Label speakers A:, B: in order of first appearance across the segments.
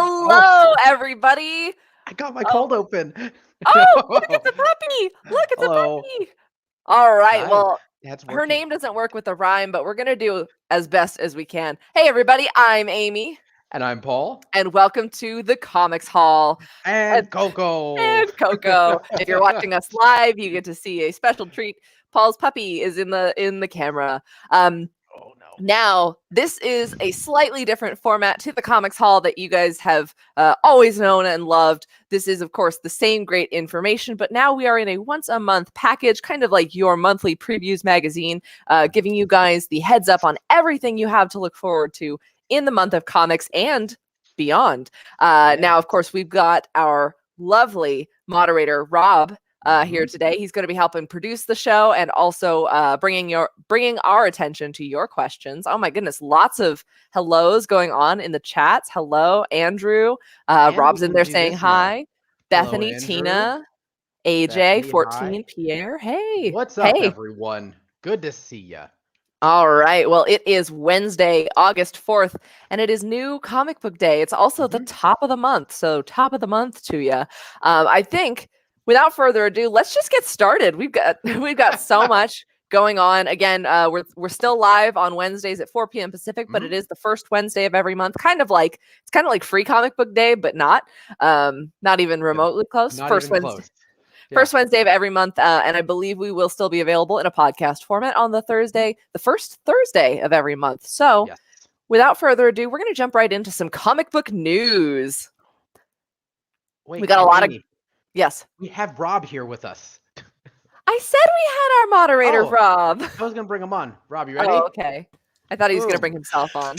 A: Hello, everybody.
B: I got my cold open.
A: Oh, look, it's a puppy. Look, it's
B: Hello.
A: a puppy. All right.
B: Hi.
A: Well,
B: That's
A: her
B: working.
A: name doesn't work with the rhyme, but we're going to do as best as we can. Hey, everybody. I'm Amy.
B: And I'm Paul.
A: And welcome to the Comics Hall.
B: And Coco.
A: And Coco. If you're watching us live, you get to see a special treat. Paul's puppy is in the camera.
B: Oh no.
A: Now, this is a slightly different format to the Comics Hall that you guys have always known and loved. This is, of course, the same great information, but now we are in a once-a-month package, kind of like your monthly previews magazine, giving you guys the heads up on everything you have to look forward to in the month of comics and beyond. Now, of course, we've got our lovely moderator, Rob, here today. He's going to be helping produce the show and also bringing our attention to your questions. Oh my goodness, lots of hellos going on in the chats. Hello, Andrew. Rob's in there saying hi. Bethany,
B: Hello,
A: Tina, AJ,
B: Bethany,
A: 14,
B: hi.
A: Pierre. Hey.
B: What's up,
A: hey.
B: everyone? Good to see ya.
A: All right. Well, it is Wednesday, August 4th, and it is New Comic Book Day. It's also the top of the month. So top of the month to you. I think without further ado, let's just get started. We've got so much going on. Again, we're still live on Wednesdays at 4 p.m. Pacific, but it is the first Wednesday of every month. It's kind of like Free Comic Book Day, but not even remotely close.
B: Not
A: first
B: even
A: Wednesday.
B: close.
A: First Wednesday of every month, and I believe we will still be available in a podcast format on the first Thursday of every month. So, without further ado, we're going to jump right into some comic book news.
B: Wait,
A: we got a lot of... Yes.
B: We have Rob here with us.
A: I said we had our moderator, Rob.
B: I was going to bring him on. Rob, you ready?
A: Oh, okay. I thought he was going to bring himself on.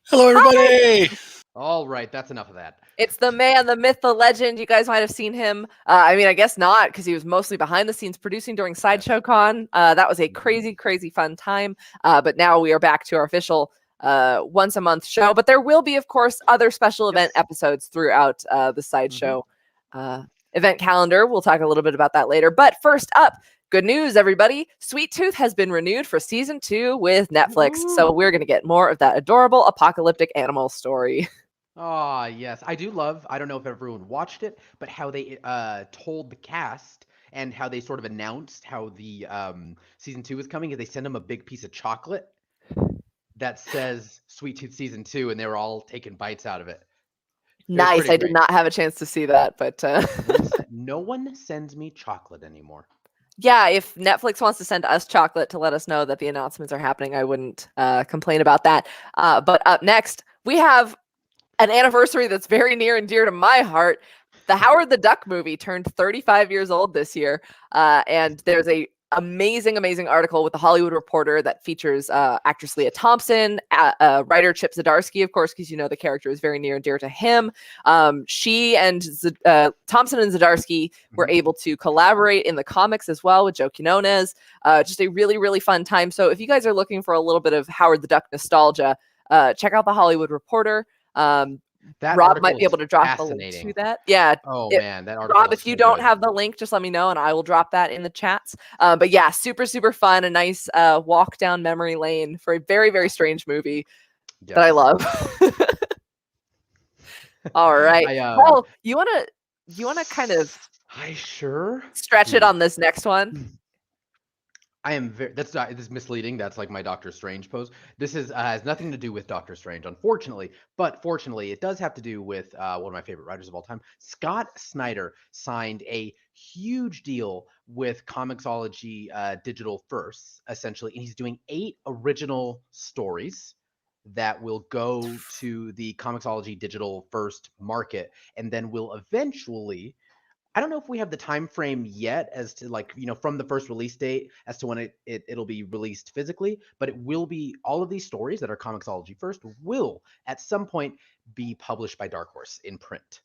C: Hello, everybody.
B: Hi. All right, that's enough of that.
A: It's the man, the myth, the legend. You guys might have seen him. I mean, I guess not, because he was mostly behind the scenes producing during Sideshow Con. That was a crazy, crazy fun time. But now we are back to our official once a month show. But there will be, of course, other special event episodes throughout the Sideshow event calendar. We'll talk a little bit about that later. But first up, good news, everybody. Sweet Tooth has been renewed for season 2 with Netflix. So we're going to get more of that adorable apocalyptic animal story.
B: Oh, yes. I do love, I don't know if everyone watched it, but how they told the cast and how they sort of announced how the season 2 is coming is they send them a big piece of chocolate that says Sweet Tooth season 2, and they were all taking bites out of it.
A: Nice. I did not have a chance to see that, but
B: no one sends me chocolate anymore.
A: Yeah, if Netflix wants to send us chocolate to let us know that the announcements are happening, I wouldn't complain about that. But up next, we have an anniversary that's very near and dear to my heart. The Howard the Duck movie turned 35 years old this year. And there's a amazing article with the Hollywood Reporter that features actress Leah Thompson, writer Chip Zdarsky, of course, because you know the character is very near and dear to him. She and Thompson and Zdarsky were able to collaborate in the comics as well with Joe Quinones. Just a really, really fun time. So if you guys are looking for a little bit of Howard the Duck nostalgia, check out the Hollywood Reporter.
B: That
A: Rob might be able to drop the link to that. Yeah.
B: Man, that article.
A: Rob, if you don't have the link, just let me know and I will drop that in the chats. But yeah, super fun. A nice walk down memory lane for a very, very strange movie that I love. All right. Paul, you wanna kind of stretch it on this next one?
B: I am very. This is misleading. That's like my Doctor Strange pose. This has nothing to do with Doctor Strange, unfortunately. But fortunately, it does have to do with one of my favorite writers of all time. Scott Snyder signed a huge deal with Comixology Digital First, essentially, and he's doing 8 original stories that will go to the Comixology Digital First market, and then will eventually. I don't know if we have the time frame yet as to from the first release date as to when it'll be released physically, but it will be all of these stories that are Comixology First will at some point be published by Dark Horse in print.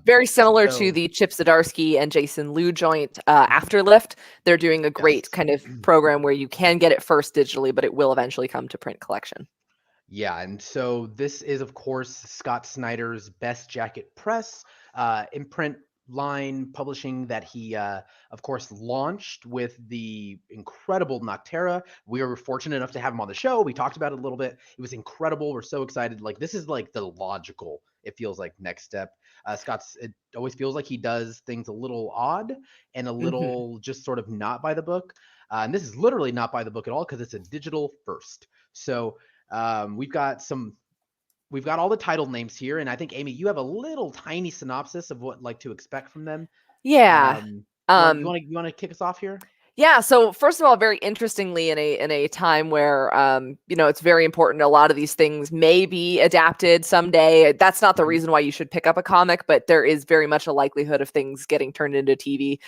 A: Very similar to the Chip Zdarsky and Jason Liu joint Afterlift. They're doing a great kind of program where you can get it first digitally, but it will eventually come to print collection.
B: Yeah, and so this is, of course, Scott Snyder's Best Jacket Press imprint line publishing that he, of course, launched with the incredible Noctera. We were fortunate enough to have him on the show. We talked about it a little bit. It was incredible. We're so excited. Like, this is like the logical, it feels like, next step. It always feels like he does things a little odd and a little just sort of not by the book. And this is literally not by the book at all because it's a digital first. So we've got all the title names here, and I think, Amy, you have a little tiny synopsis of what to expect from them.
A: Yeah.
B: You want to kick us off here?
A: Yeah. So first of all, very interestingly, in a time where it's very important. A lot of these things may be adapted someday. That's not the reason why you should pick up a comic, but there is very much a likelihood of things getting turned into TV.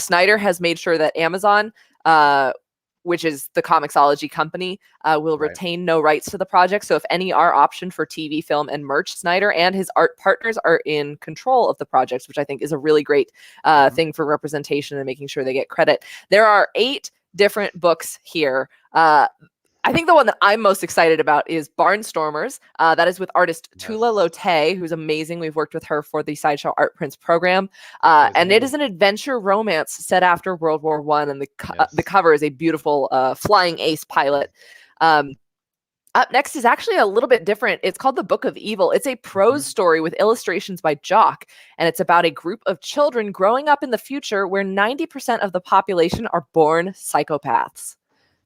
A: Snyder has made sure that Amazon, which is the Comixology company, will retain no rights to the project. So if any are optioned for TV, film, and merch, Snyder and his art partners are in control of the projects, which I think is a really great thing for representation and making sure they get credit. There are 8 different books here. I think the one that I'm most excited about is Barnstormers. That is with artist Tula Lotay, who's amazing. We've worked with her for the Sideshow Art Prints program. And it is an adventure romance set after World War I. And the cover is a beautiful flying ace pilot. Up next is actually a little bit different. It's called The Book of Evil. It's a prose story with illustrations by Jock. And it's about a group of children growing up in the future where 90% of the population are born psychopaths.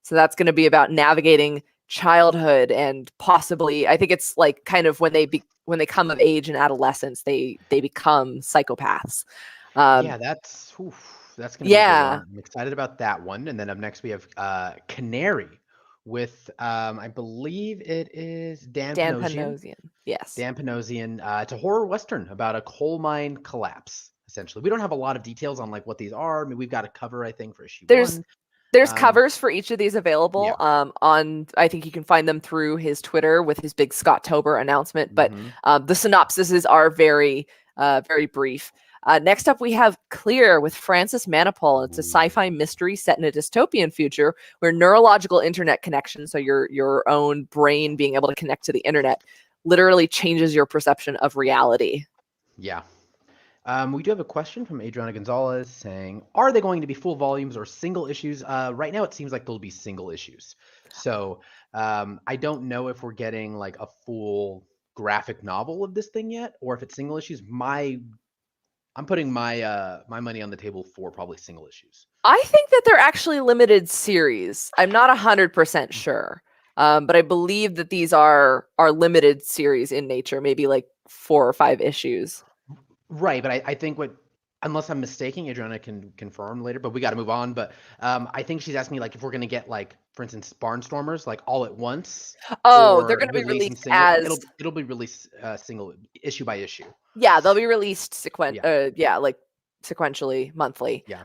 A: So that's going to be about navigating childhood and possibly, I think it's like kind of when they come of age in adolescence, they become psychopaths.
B: That's going to be a good one. I'm excited about that one. And then up next we have Canary with I believe it is Dan Panosian.
A: Yes.
B: Dan Panosian. It's a horror western about a coal mine collapse. Essentially, we don't have a lot of details on what these are. I mean, we've got a cover, I think, for issue 1.
A: There's covers for each of these available on, I think you can find them through his Twitter with his big Scott-tober announcement, but the synopsises are very, very brief. Next up, we have Clear with Francis Manipul. It's a sci-fi mystery set in a dystopian future where neurological internet connection, so your own brain being able to connect to the internet, literally changes your perception of reality.
B: Yeah. We do have a question from Adriana Gonzalez saying, are they going to be full volumes or single issues? Right now, it seems like they'll be single issues. So I don't know if we're getting a full graphic novel of this thing yet, or if it's single issues. I'm putting my money on the table for probably single issues.
A: I think that they're actually limited series. I'm not 100% sure, but I believe that these are limited series in nature, maybe 4 or 5 issues.
B: Right, but I think unless I'm mistaken, Adriana can confirm later, but we got to move on. But I think she's asking me if we're going to get for instance, Barnstormers all at once.
A: Oh, they're going to be released as
B: it'll be released single issue by issue.
A: Yeah, they'll be released sequentially, monthly.
B: Yeah.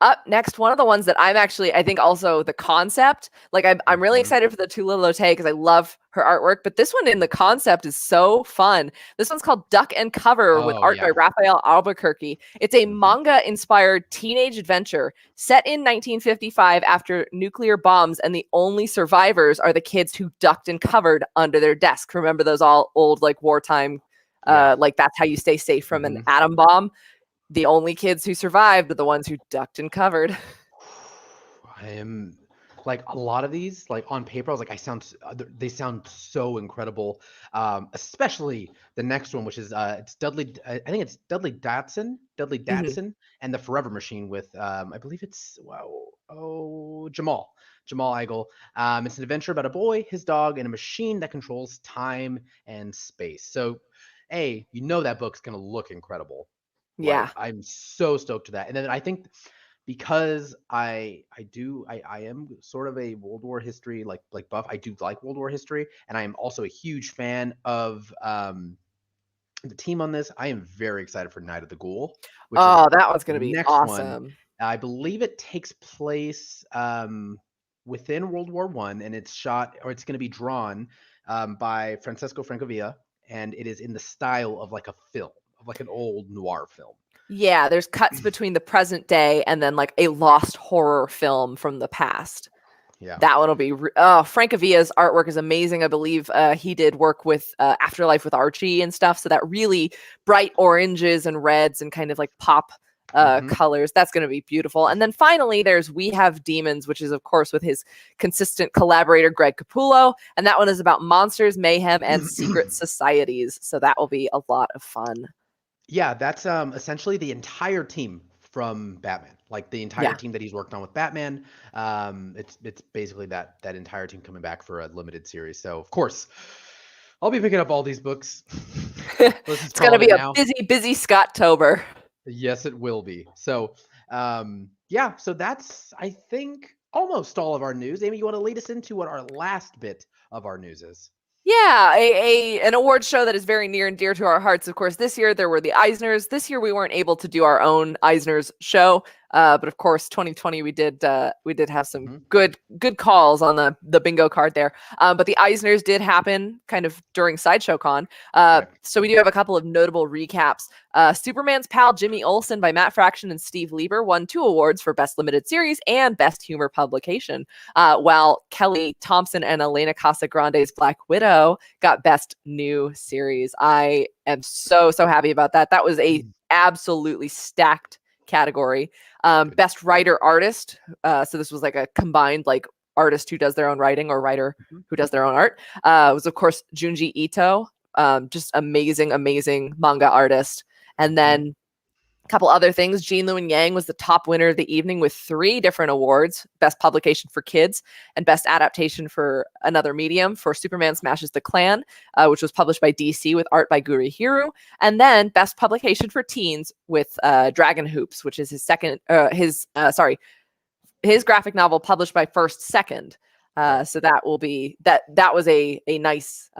A: Up next, one of the ones that I think also the concept, I'm really excited for the Tula Lotay because I love her artwork, but this one in the concept is so fun. This one's called Duck and Cover with art by Raphael Albuquerque. It's a manga-inspired teenage adventure set in 1955 after nuclear bombs, and the only survivors are the kids who ducked and covered under their desk. Remember those all old wartime, that's how you stay safe from an atom bomb? The only kids who survived are the ones who ducked and covered.
B: I am a lot of these, on paper, I was they sound so incredible. Especially the next one, which is it's Dudley. I think it's Dudley Datsun, and the Forever Machine with I believe it's Jamal Igle. It's an adventure about a boy, his dog, and a machine that controls time and space. So, that book's gonna look incredible.
A: Yeah.
B: I'm so stoked to that. And then I think because I am sort of a World War history buff. I do like World War history, and I am also a huge fan of the team on this. I am very excited for Night of the Ghoul.
A: That one's going to be awesome.
B: One. I believe it takes place within World War I, and it's going to be drawn by Francesco Francavilla, and it is in the style of a film. Of an old noir film.
A: Yeah, there's cuts between the present day and then a lost horror film from the past.
B: Yeah.
A: That one will be Frank Avia's artwork is amazing. I believe he did work with Afterlife with Archie and stuff. So that really bright oranges and reds and kind of like pop colors. That's going to be beautiful. And then finally, there's We Have Demons, which is of course with his consistent collaborator Greg Capullo, and that one is about monsters, mayhem, and secret societies. So that will be a lot of fun.
B: Yeah, that's essentially the entire team from Batman. Like the entire team that he's worked on with Batman. It's basically that entire team coming back for a limited series. So of course, I'll be picking up all these books.
A: It's gonna be a busy Scott-tober.
B: Yes, it will be. So yeah, so that's I think almost all of our news. Amy, you want to lead us into what our last bit of our news is?
A: Yeah, an award show that is very near and dear to our hearts. Of course, this year there were the Eisners. This year we weren't able to do our own Eisners show, but of course, 2020 we did have some good calls on the bingo card there. But the Eisners did happen kind of during Sideshow Con. So we do have a couple of notable recaps. Superman's Pal Jimmy Olsen by Matt Fraction and Steve Lieber won 2 awards for Best Limited Series and Best Humor Publication, while Kelly Thompson and Elena Casagrande's Black Widow got Best New Series. I am so happy about that. That was a absolutely stacked category. Best Writer Artist. So this was like a combined like artist who does their own writing or writer who does their own art. Was of course Junji Ito. Just amazing manga artist. And then a couple other things. Jean Lewin Yang was the top winner of the evening with 3 different awards: Best Publication for Kids and Best Adaptation for Another Medium for Superman Smashes the Klan, which was published by DC with art by Guri Hiru, and then Best Publication for Teens with Dragon Hoops, which is his graphic novel published by First Second. So that will be that was a nice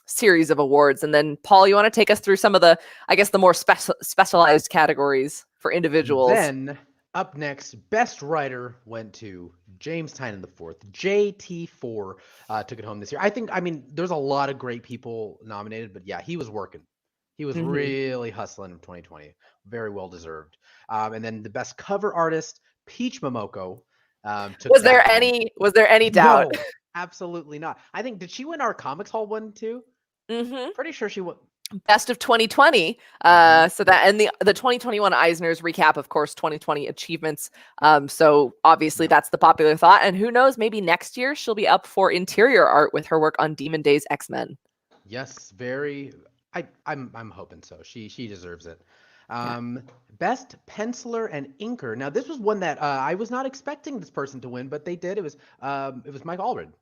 A: series of awards. And then Paul, you want to take us through some of the, I guess, the more specialized categories for individuals?
B: Then up next, Best Writer went to James Tynion IV. JT4 took it home this year. I mean, there's a lot of great people nominated, but yeah, he was working. He was really hustling in 2020. Very well deserved. And then the Best Cover Artist, Peach Momoko.
A: Was there any doubt?
B: No, absolutely not. I think, did she win our Comics Hall one too? Pretty sure she won.
A: Best of 2020. So that, and the 2021 Eisner's recap, of course, 2020 achievements. So obviously that's the popular thought. And who knows, maybe next year she'll be up for interior art with her work on Demon Days X-Men.
B: Yes, very. I'm hoping so. She deserves it. Best penciler and inker. Now this was one that I was not expecting this person to win, but they did. It was Mike Allred.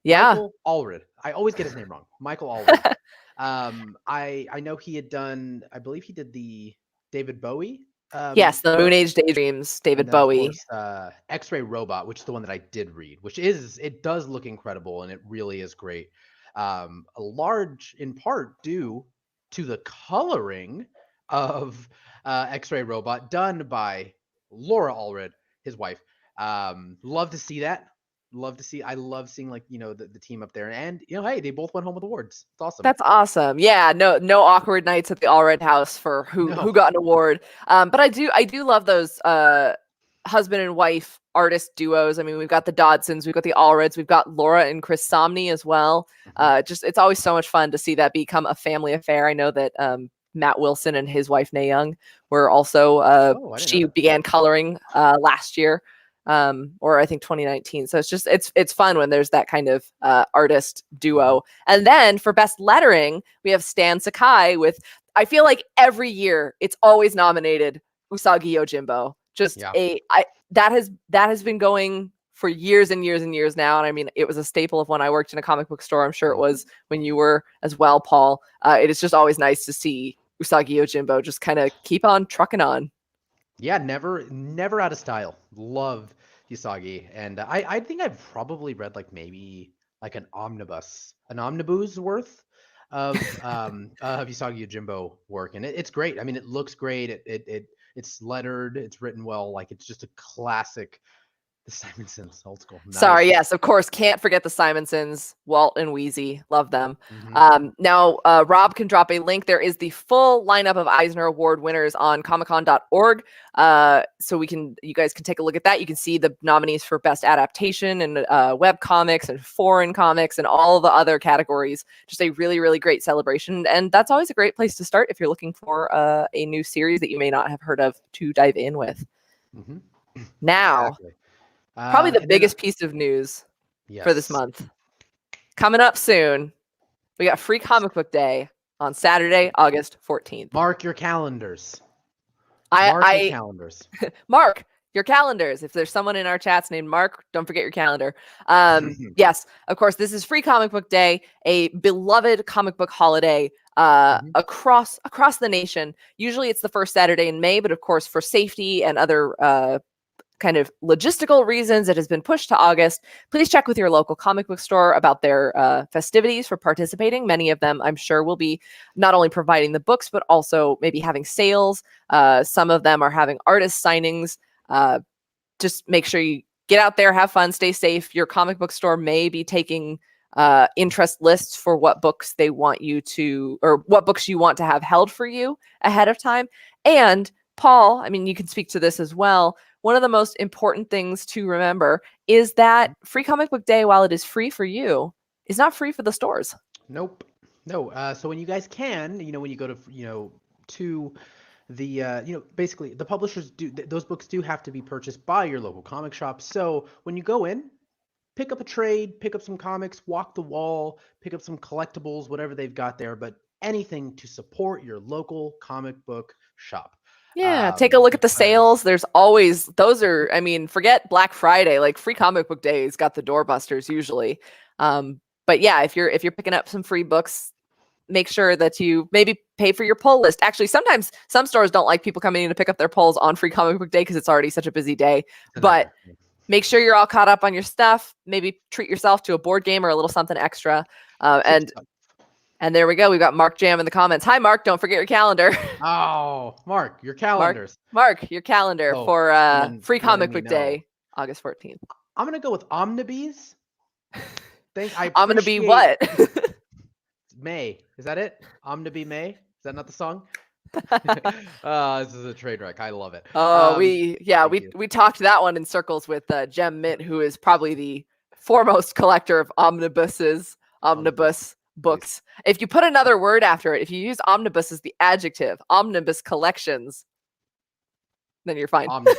A: Yeah.
B: Michael Allred. I always get his name wrong. Michael Allred. I know he had done, I believe he did the David Bowie.
A: Yes, the Moon Age Daydreams, David Bowie.
B: Of course, X-Ray Robot, which is the one that I did read, it does look incredible and it really is great. A large in part due to the coloring of X-Ray Robot done by Laura Allred, his wife. Love to see that. I love seeing the team up there, and hey, they both went home with awards. It's awesome.
A: That's awesome. Yeah, no awkward nights at the Allred house for who got an award. But I do love those husband and wife artist duos. I mean, we've got the Dodsons, we've got the Allreds, we've got Laura and Chris Somney as well. It's always so much fun to see that become a family affair. I know that Matt Wilson and his wife Nae Young were also she began coloring last year. Or I think 2019. So it's fun when there's that kind of artist duo. And then for best lettering, we have Stan Sakai with, I feel like every year it's always nominated Usagi Yojimbo. That has been going for years and years and years now. And I mean, it was a staple of when I worked in a comic book store. I'm sure it was when you were as well, Paul. It is just always nice to see Usagi Yojimbo just kind of keep on trucking on.
B: Yeah, never out of style. Love Usagi, and I think I've probably read maybe an omnibus worth of Usagi Yojimbo work, and it's great. I mean, it looks great. It's lettered. It's written well. It's just a classic The Simonsons, old school.
A: Sorry,
B: Nice.
A: yes, of course, can't forget the Simonsons, Walt and Wheezy, love them.
B: Mhm.
A: Now, Rob can drop a link. There is the full lineup of Eisner Award winners on comiccon.org. So you guys can take a look at that. You can see the nominees for best adaptation and web comics and foreign comics and all the other categories. Just a really, really great celebration. And that's always a great place to start if you're looking for a new series that you may not have heard of to dive in with.
B: Mhm.
A: Now,
B: Exactly.
A: probably the
B: And then,
A: biggest piece of news for this
B: yes,
A: month. Coming up soon, we got Free Comic Book Day on Saturday, August 14th.
B: mark your calendars. Mark your
A: I
B: calendars.
A: Mark your calendars. If there's someone in our chats named Mark, don't forget your calendar. Yes, of course, this is Free Comic Book Day, a beloved comic book holiday
B: Mhm.
A: across the nation. Usually it's the first Saturday in May, but of course, for safety and other kind of logistical reasons, it has been pushed to August. Please check with your local comic book store about their festivities for participating. Many of them, I'm sure, will be not only providing the books, but also maybe having sales. Some of them are having artist signings. Just make sure you get out there, have fun, stay safe. Your comic book store may be taking interest lists for what books they want you to, or what books you want to have held for you ahead of time. And Paul, I mean, you can speak to this as well. One of the most important things to remember is that Free Comic Book Day, while it is free for you, is not free for the stores.
B: Nope. No. So when you guys can, when you go to, to the, basically the publishers those books do have to be purchased by your local comic shop. So when you go in, pick up a trade, pick up some comics, walk the wall, pick up some collectibles, whatever they've got there, but anything to support your local comic book shop.
A: Yeah, take a look at the
B: Because
A: sales. There's always I mean, forget Black Friday, like Free Comic Book Day's got the doorbusters usually. But yeah, if you're picking up some free books, make sure that you maybe pay for your pull list. Actually, sometimes some stores don't like people coming in to pick up their pulls on Free Comic Book Day because it's already such a busy day.
B: it's a
A: But
B: nightmare.
A: make sure you're all caught up on your stuff. Maybe treat yourself to a board game or a little something extra.
B: Treat yourself.
A: And there we go. We've got Mark Jam in the comments. Hi, Mark. Don't forget your calendar.
B: Oh, Mark, your calendars.
A: Mark, your calendar
B: Oh,
A: for
B: someone
A: Free
B: letting
A: Comic
B: me
A: Book
B: know.
A: Day, August 14th.
B: I'm gonna go with Omnibus. I
A: I'm gonna be
B: appreciate
A: what?
B: May. Is that it? Omnibi May? Is that not the song? This is a trade wreck. I love it.
A: Oh,
B: thank you.
A: we talked that one in circles with Jem Mint, who is probably the foremost collector of omnibus books. If you put another word after it, if you use omnibus as the adjective, omnibus collections, then you're fine.
B: Omnibi.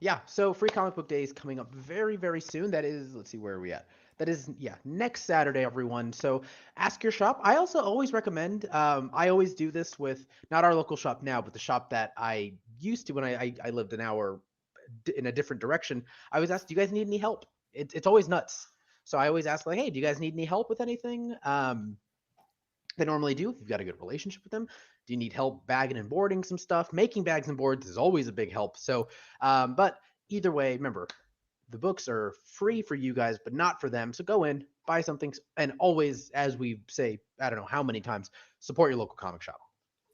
B: Yeah, so Free Comic Book Day is coming up very, very soon. That is, let's see, where are we at? That is, next Saturday, everyone. So ask your shop. I also always recommend, I always do this with not our local shop now, but the shop that I used to when I lived an hour in a different direction. I always ask, do you guys need any help? It's always nuts. So I always ask, like, hey, do you guys need any help with anything? They normally do if you've got a good relationship with them. Do you need help bagging and boarding some stuff? Making bags and boards is always a big help. So, but either way, remember, the books are free for you guys, but not for them. So go in, buy something, and always, as we say, I don't know how many times, support your local comic shop.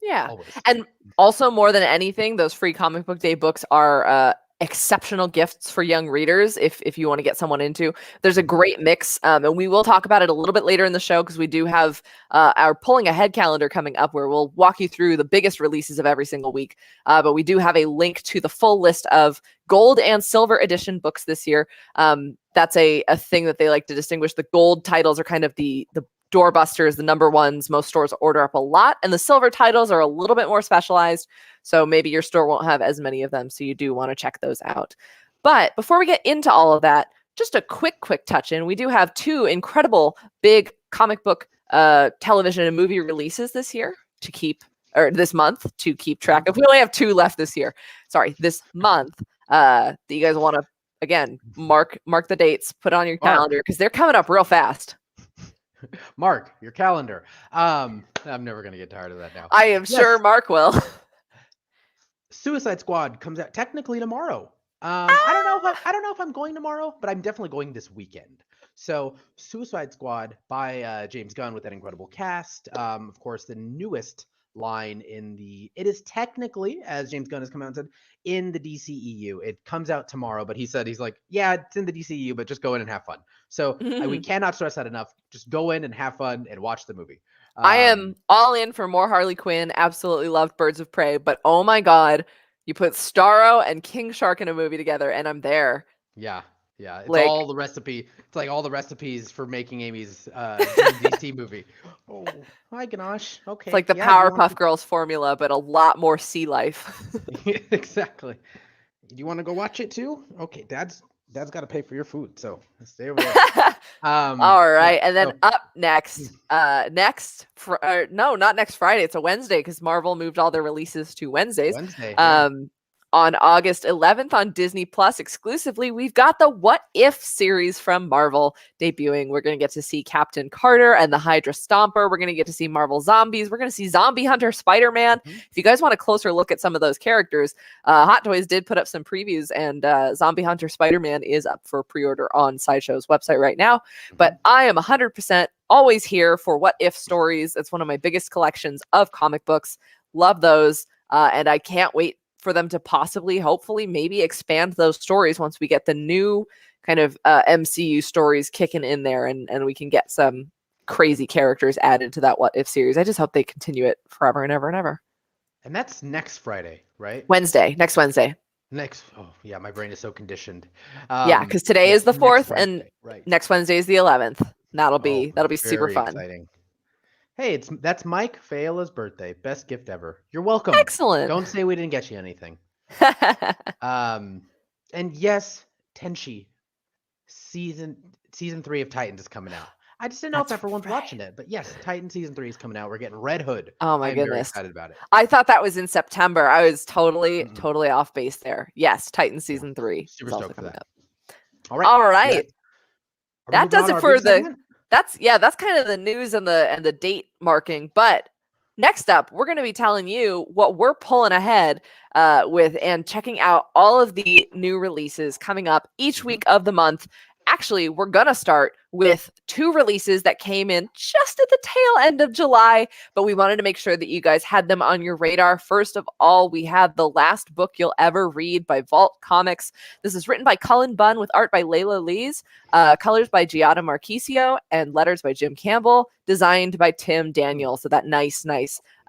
A: Yeah.
B: Always.
A: And also, more than anything, those Free Comic Book Day books are exceptional gifts for young readers if you want to get someone into. There's a great mix, and we will talk about it a little bit later in the show because we do have our Pulling Ahead calendar coming up where we'll walk you through the biggest releases of every single week. But we do have a link to the full list of gold and silver edition books this year. That's a thing that they like to distinguish. The gold titles are kind of the doorbusters, the number ones most stores order up a lot, and the silver titles are a little bit more specialized, so maybe your store won't have as many of them, so you do want to check those out. But before we get into all of that, just a quick touch in. We do have two incredible big comic book television and movie releases this month to keep track of. We only have two left this year. Sorry, this month. That you guys want to, again, mark the dates, put on your calendar because they're coming up real fast.
B: Mark, your calendar. I'm never gonna get tired of that now.
A: I am sure Mark will.
B: Suicide Squad comes out technically tomorrow. I don't know if I'm going tomorrow, but I'm definitely going this weekend. So Suicide Squad by James Gunn with that incredible cast. Of course, the newest line it is technically, as James Gunn has come out and said, in the DCEU. It comes out tomorrow, but he's like, yeah, it's in the DCEU, but just go in and have fun. So we cannot stress that enough. Just go in and have fun and watch the movie.
A: I am all in for more Harley Quinn. Absolutely loved Birds of Prey, but oh my God, you put Starro and King Shark in a movie together and I'm there.
B: Yeah. Yeah, it's
A: Like-
B: all the recipe. It's like all the recipes for making Amy's DC movie. Oh, hi Ganache. Okay.
A: It's like the Powerpuff Girls formula, but a lot more sea life.
B: Exactly. Do you want to go watch it too? Okay, Dad's got to pay for your food, so stay over there.
A: All right, and then up next, not next Friday. It's a Wednesday because Marvel moved all their releases to Wednesdays.
B: Wednesday. Yeah.
A: On August 11th on Disney Plus exclusively, we've got the What If series from Marvel debuting. We're going to get to see Captain Carter and the Hydra Stomper. We're going to get to see Marvel Zombies. We're going to see Zombie Hunter Spider-Man.
B: Mm-hmm.
A: If you guys want a closer look at some of those characters, Hot Toys did put up some previews, and Zombie Hunter Spider-Man is up for pre-order on Sideshow's website right now.
B: Mm-hmm.
A: But I am 100% always here for What If stories. It's one of my biggest collections of comic books. Love those. And I can't wait for them to possibly, hopefully, maybe expand those stories once we get the new kind of MCU stories kicking in there and we can get some crazy characters added to that What If series. I just hope they continue it forever and ever and ever.
B: And that's next Friday, right?
A: Next Wednesday.
B: Oh yeah, my brain is so conditioned.
A: Yeah, because today is the 4th and
B: right.
A: next Wednesday is the 11th. And that'll be super fun.
B: Exciting. Hey, that's Mike Fayola's birthday. Best gift ever. You're welcome.
A: Excellent.
B: Don't say we didn't get you anything. And yes, Tenchi season 3 of Titans is coming out. I just didn't know if everyone's watching it, but yes, Titan season 3 is coming out. We're getting Red Hood.
A: Oh my goodness.
B: Very excited about it.
A: I thought that was in September. I was totally off base there. Yes, Titan season 3.
B: Super stoked for that.
A: Up.
B: All right.
A: All right. That does it for the
B: segment?
A: That's kind of the news and the date marking. But next up, we're going to be telling you what we're pulling ahead with and checking out all of the new releases coming up each week of the month. Actually, we're going to start with 2 releases that came in just at the tail end of July, but we wanted to make sure that you guys had them on your radar. First of all, we have The Last Book You'll Ever Read by Vault Comics. This is written by Cullen Bunn with art by Layla Lees, colors by Giada Marquisio, and letters by Jim Campbell, designed by Tim Daniel. So that nice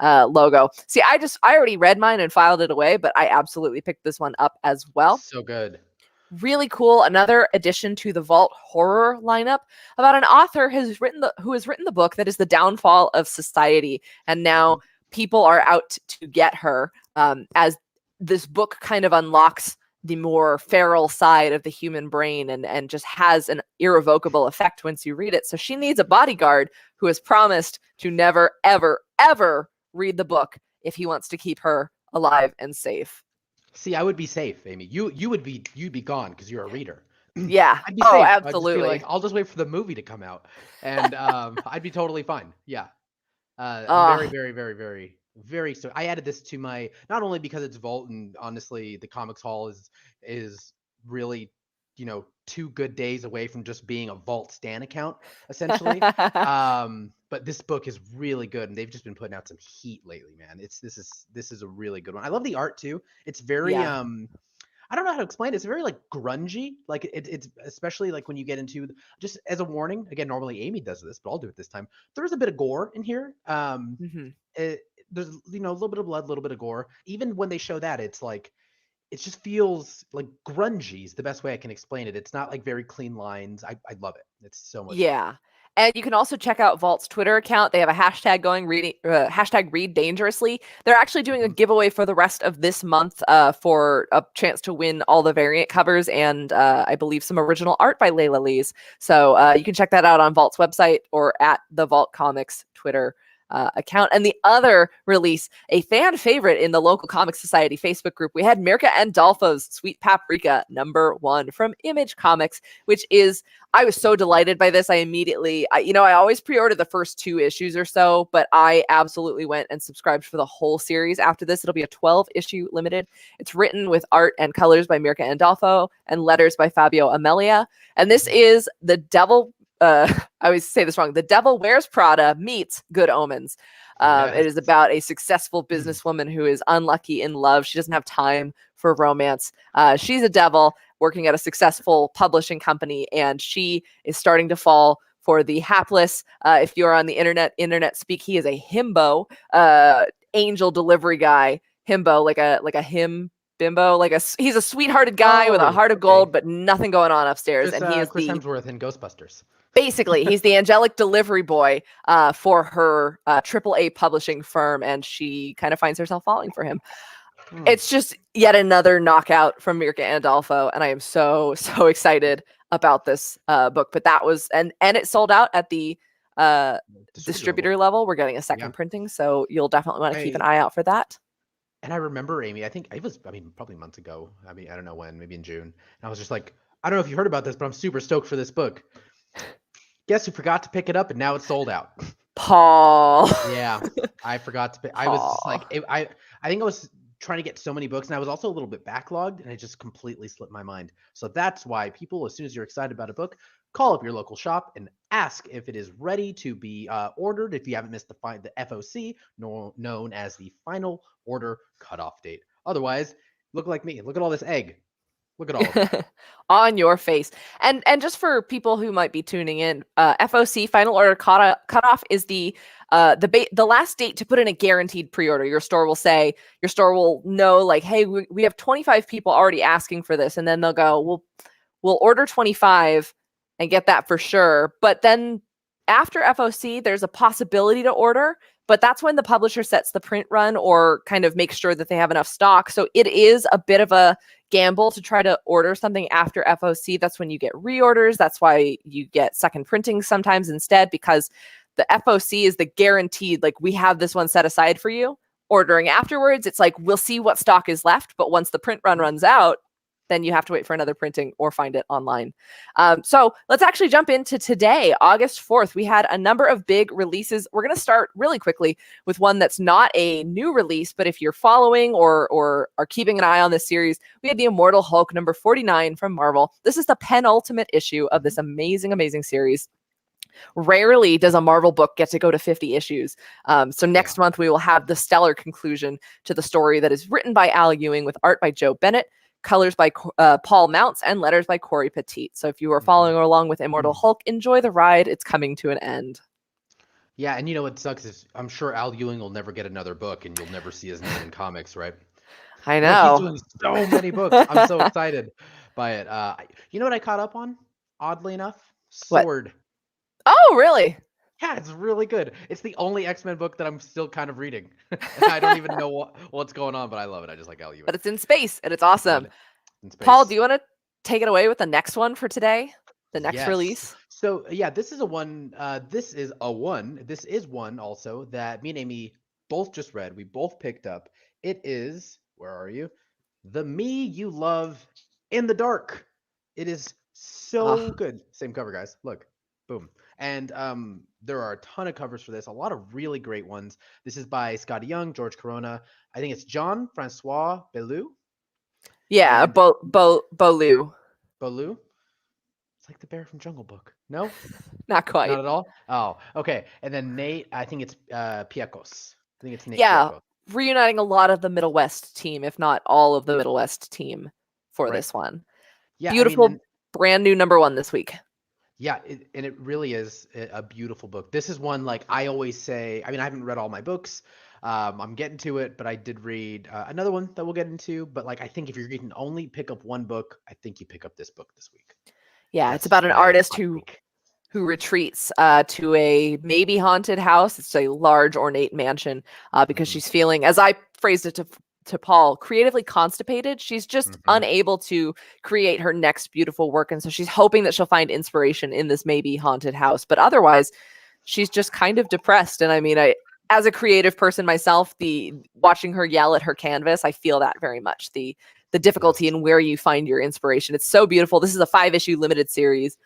A: logo. See, I already read mine and filed it away, but I absolutely picked this one up as well.
B: So good.
A: Really cool. Another addition to the Vault horror lineup about an author who has written the book that is the downfall of society. And now people are out to get her as this book kind of unlocks the more feral side of the human brain and just has an irrevocable effect once you read it. So she needs a bodyguard who has promised to never, ever, ever read the book if he wants to keep her alive and safe.
B: See, I would be safe, Amy. You'd be gone because you're a reader.
A: Yeah.
B: I'd be safe.
A: Absolutely.
B: I'd just I'll just wait for the movie to come out, and I'd be totally fine. Yeah. I'm very, very, very, very, very. So I added this to my not only because it's Vault, and honestly, the Comics Hall is really 2 good days away from just being a Vault Stan account, essentially. But this book is really good, and they've just been putting out some heat lately, man. This is a really good one. I love the art too. It's very I don't know how to explain it. It's very like grungy. Like it's especially like when you get into just as a warning. Again, normally Amy does this, but I'll do it this time. There's a bit of gore in here. There's a little bit of blood, a little bit of gore. Even when they show that, it's like it just feels like grungy is the best way I can explain it. It's not like very clean lines. I love it. It's so much fun.
A: And you can also check out Vault's Twitter account. They have a hashtag going, hashtag Read Dangerously. They're actually doing a giveaway for the rest of this month for a chance to win all the variant covers and I believe some original art by Layla Lees. So you can check that out on Vault's website or at the Vault Comics Twitter account. And the other release, a fan favorite in the local Comic Society Facebook group, we had Mirka Andolfo's Sweet Paprika #1 from Image Comics, which is, I was so delighted by this. I immediately, I always pre-order the first 2 issues or so, but I absolutely went and subscribed for the whole series after this. It'll be a 12-issue limited. It's written with art and colors by Mirka Andolfo and letters by Fabio Amelia. And this is the Devil I always say this wrong. The Devil Wears Prada meets Good Omens. It is about a successful businesswoman who is unlucky in love. She doesn't have time for romance. She's a devil working at a successful publishing company, and she is starting to fall for the hapless. If you're on the internet speak, he is a himbo, angel delivery guy. Himbo, like a him bimbo, he's a sweethearted guy with a heart of gold, but nothing going on upstairs.
B: Chris,
A: and he is
B: Chris Hemsworth in Ghostbusters.
A: Basically, he's the angelic delivery boy for her AAA publishing firm, and she kind of finds herself falling for him. It's just yet another knockout from Mirka Andolfo, and I am so excited about this book. But that was and it sold out at the distributor level. We're getting a second printing, so you'll definitely want to keep an eye out for that.
B: And I remember, Amy, I think it was, probably months ago. I don't know when, maybe in June. And I was just like, I don't know if you heard about this, but I'm super stoked for this book. Guess who forgot to pick it up, and now it's sold out.
A: Paul.
B: Yeah, I forgot to pick. I was just like, I think I was trying to get so many books, and I was also a little bit backlogged, and it just completely slipped my mind. So that's why people, as soon as you're excited about a book, call up your local shop and ask if it is ready to be ordered. If you haven't missed the FOC, known as the final order cutoff date. Otherwise, look like me. Look at all this egg. Look at all of it.
A: On your face. And just for people who might be tuning in, FOC, final order cutoff, is the last date to put in a guaranteed pre-order. Your store will know, like, hey, we have 25 people already asking for this, and then they'll go, we'll order 25 and get that for sure. But then after FOC, there's a possibility to order, but that's when the publisher sets the print run or kind of makes sure that they have enough stock. So it is a bit of a gamble to try to order something after FOC. That's when you get reorders. That's why you get second printing sometimes instead, because the FOC is the guaranteed, like, we have this one set aside for you. Ordering afterwards, it's like, we'll see what stock is left, but once the print run runs out, then you have to wait for another printing or find it online. So let's actually jump into today, August 4th. We had a number of big releases. We're going to start really quickly with one that's not a new release, but if you're following or are keeping an eye on this series, we had the Immortal Hulk number 49 from Marvel. This is the penultimate issue of this amazing series. Rarely does a Marvel book get to go to 50 issues. So next month, we will have the stellar conclusion to the story that is written by Al Ewing with art by Joe Bennett, colors by Paul Mounts, and letters by Corey Petit. So if you are following along with Immortal Hulk, enjoy the ride. It's coming to an end.
B: Yeah, and you know what sucks is I'm sure Al Ewing will never get another book, and you'll never see his name in comics, right?
A: I know.
B: He's doing so many books. I'm so excited by it. You know what I caught up on? Oddly enough, Sword.
A: What? Oh, really?
B: Yeah, it's really good. It's the only X-Men book that I'm still kind of reading. I don't even know what's going on, but I love it. I just like Al Ewing.
A: But it's in space, and it's awesome. Paul, do you want to take it away with the next one for today? The next release?
B: So, yeah, this is one also that me and Amy both just read. We both picked up. It is, where are you? The Me You Love in the Dark. It is so good. Same cover, guys. Look. Boom. And there are a ton of covers for this, a lot of really great ones. This is by Scotty Young, George Corona. I think it's Jean-Francois Beaulieu.
A: Yeah, Beaulieu.
B: Beaulieu? It's like the bear from Jungle Book. No?
A: Not quite.
B: Not at all? Oh, okay. And then Nate, I think it's Piekos. I think it's Nate Piekos.
A: Reuniting a lot of the Middle West team, if not all of the Middle West team for this one. Yeah, beautiful, brand new number 1 this week.
B: Yeah, and it really is a beautiful book. This is one, like I always say, I haven't read all my books. I'm getting to it, but I did read another one that we'll get into. But like, I think if you can only pick up one book, I think you pick up this book this week.
A: Yeah, it's about an artist who retreats to a maybe haunted house. It's a large, ornate mansion because she's feeling, as I phrased it to Paul, creatively constipated. She's just unable to create her next beautiful work. And so she's hoping that she'll find inspiration in this maybe haunted house. But otherwise, she's just kind of depressed. And I, as a creative person myself, watching her yell at her canvas, I feel that very much. The difficulty in where you find your inspiration. It's so beautiful. This is a 5-issue limited series.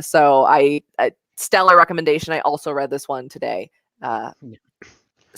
A: So stellar recommendation. I also read this one today.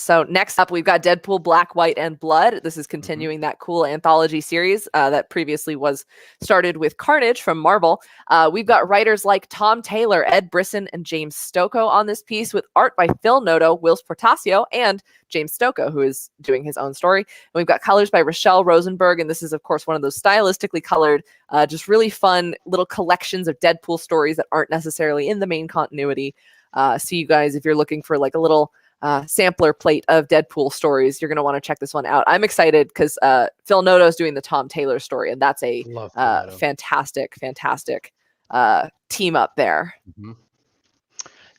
A: So next up, we've got Deadpool Black, White, and Blood. This is continuing that cool anthology series that previously was started with Carnage from Marvel. We've got writers like Tom Taylor, Ed Brisson, and James Stocco on this piece, with art by Phil Noto, Wills Portacio, and James Stocco, who is doing his own story. And we've got colors by Rochelle Rosenberg, and this is, of course, one of those stylistically colored, just really fun little collections of Deadpool stories that aren't necessarily in the main continuity. So you guys, if you're looking for like a little sampler plate of Deadpool stories, you're going to want to check this one out. I'm excited because Phil Noto is doing the Tom Taylor story, and that's a fantastic team up there.
B: Mm-hmm.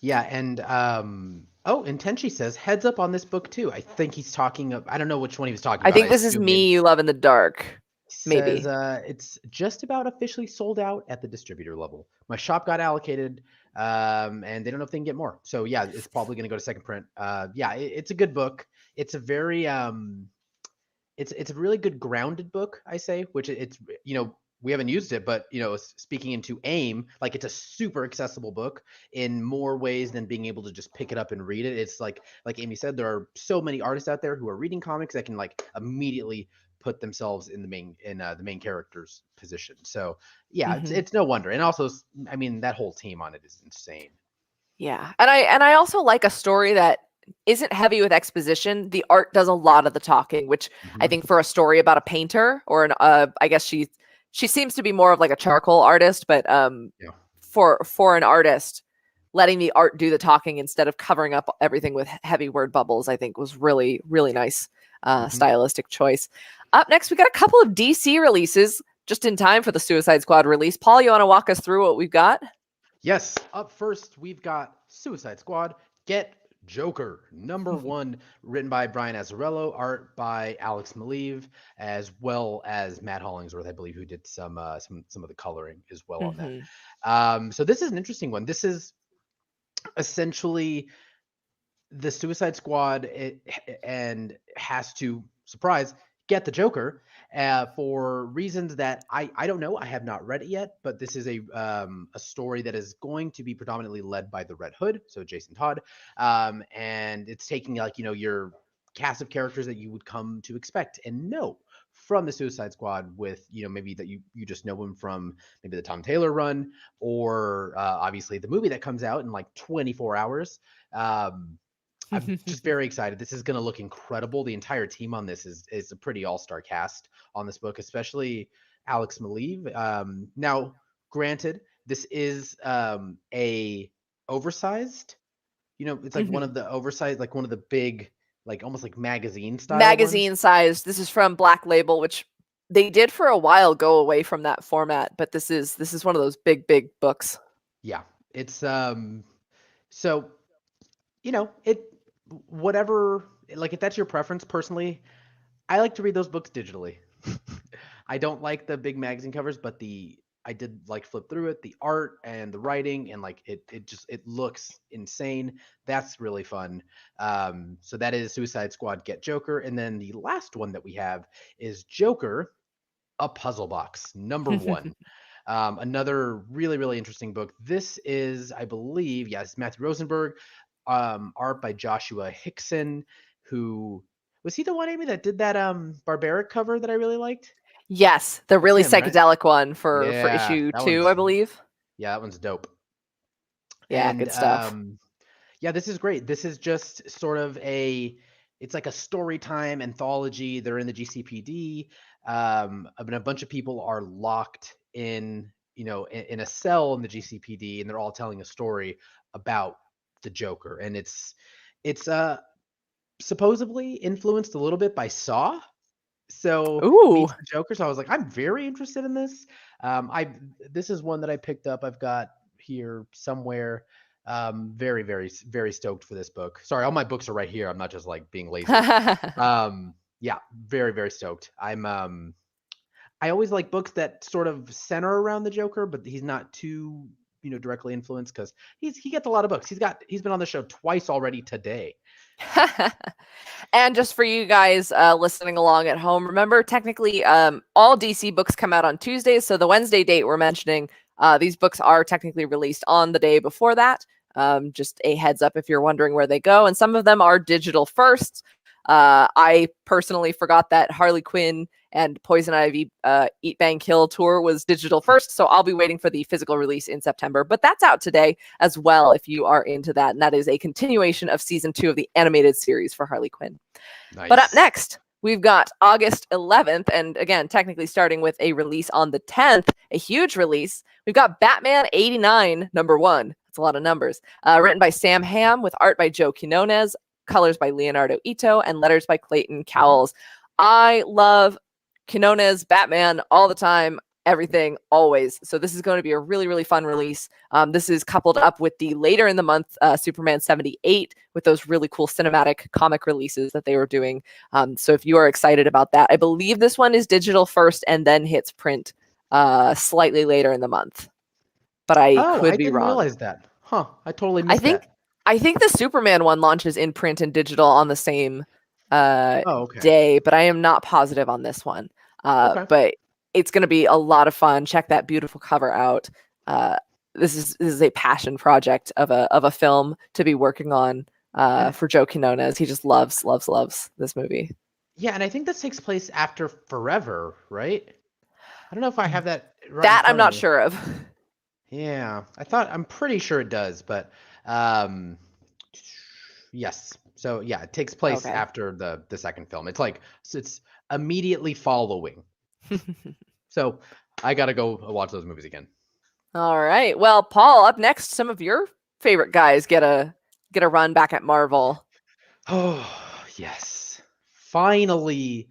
B: Yeah, and and Tenchi says heads up on this book too. I think he's talking. I don't know which one he was talking about.
A: I think this is Me You Love in the Dark. Maybe
B: says, it's just about officially sold out at the distributor level. My shop got allocated, and they don't know if they can get more. So yeah, it's probably going to go to second print. It's a good book. It's a very it's a really good grounded book, I say, which it's we haven't used it, but speaking into AIM, like it's a super accessible book in more ways than being able to just pick it up and read it. It's like Amy said, there are so many artists out there who are reading comics that can like immediately put themselves in the main character's position. So yeah, it's no wonder. And also, I mean, that whole team on it is insane.
A: Yeah, and I also like a story that isn't heavy with exposition. The art does a lot of the talking, which I think for a story about a painter or an I guess she seems to be more of like a charcoal artist, but for an artist, letting the art do the talking instead of covering up everything with heavy word bubbles, I think was really, really nice stylistic choice. Up next, we got a couple of DC releases just in time for the Suicide Squad release. Paul, you want to walk us through what we've got?
B: Yes. Up first, we've got Suicide Squad Get Joker, #1, written by Brian Azzarello, art by Alex Maleev, as well as Matt Hollingsworth, I believe, who did some of the coloring as well on that. So this is an interesting one. This is essentially the Suicide Squad and has to, surprise, get the Joker for reasons that I don't know. I have not read it yet, but this is a story that is going to be predominantly led by the Red Hood, so Jason Todd, and it's taking your cast of characters that you would come to expect and know from the Suicide Squad, with maybe that you just know him from maybe the Tom Taylor run, or obviously the movie that comes out in like 24 hours. I'm just very excited. This is going to look incredible. The entire team on this is a pretty all-star cast on this book, especially Alex Maleev. Now, granted, this is a oversized, it's like one of the oversized, like one of the big, like almost like magazine style
A: magazine
B: ones.
A: Size. This is from Black Label, which they did for a while go away from that format, but this is one of those big books.
B: Yeah, it's so whatever, like if that's your preference. Personally, I like to read those books digitally. I don't like the big magazine covers, but I did like flip through it, the art and the writing, and like it looks insane. That's really fun. So that is Suicide Squad Get Joker. And then the last one that we have is Joker, a Puzzlebox, #1. Another really, really interesting book. This is, I believe, yes, Matthew Rosenberg, art by Joshua Hickson, who was he the one, Amy, that did that barbaric cover that I really liked?
A: Yes, the really psychedelic one for
B: Yeah,
A: issue
B: that
A: 2, I believe.
B: Yeah, that one's dope.
A: Yeah,
B: And
A: good stuff.
B: yeah, this is great. This is just sort of it's like a story time anthology. They're in the GCPD. And a bunch of people are locked in a cell in the GCPD, and they're all telling a story about the Joker. And it's supposedly influenced a little bit by Saw. So meets the Joker. So I was like, I'm very interested in this. This is one that I picked up. I've got here somewhere. Very, very, very stoked for this book. Sorry, all my books are right here. I'm not just like being lazy. Yeah, very, very stoked. I always like books that sort of center around the Joker, but he's not too directly influenced, because he gets a lot of books. He's been on the show twice already today.
A: And just for you guys listening along at home, remember, technically all DC books come out on Tuesdays, so the Wednesday date we're mentioning, these books are technically released on the day before that. Just a heads up if you're wondering where they go. And some of them are digital first. I personally forgot that Harley Quinn and Poison Ivy Eat Bang Kill tour was digital first, so I'll be waiting for the physical release in September. But that's out today as well if you are into that. And that is a continuation of season 2 of the animated series for Harley Quinn.
B: Nice.
A: But up next, we've got August 11th, and again, technically starting with a release on the 10th, a huge release. We've got Batman 89, #1. That's a lot of numbers. Written by Sam Hamm with art by Joe Quinones, colors by Leonardo Ito, and letters by Clayton Cowles. I love Quinones Batman all the time, everything, always. So this is going to be a really, really fun release. This is coupled up with the later in the month Superman 78 with those really cool cinematic comic releases that they were doing. So if you are excited about that, I believe this one is digital first and then hits print slightly later in the month. But I could be
B: didn't
A: wrong.
B: realize that. Huh. I totally missed that.
A: I think the Superman one launches in print and digital on the same
B: Okay.
A: day, but I am not positive on this one.
B: Okay.
A: But it's going to be a lot of fun. Check that beautiful cover out. This is a passion project of a film to be working on for Joe Quinones. He just loves this movie.
B: Yeah, and I think this takes place after Forever, right? I don't know if I have that right.
A: That I'm not sure of.
B: Yeah, I'm pretty sure it does, but yes. So yeah, it takes place after the second film. It's immediately following. So I gotta go watch those movies again.
A: All right. Well, Paul, up next, some of your favorite guys get a run back at Marvel.
B: Oh yes, finally,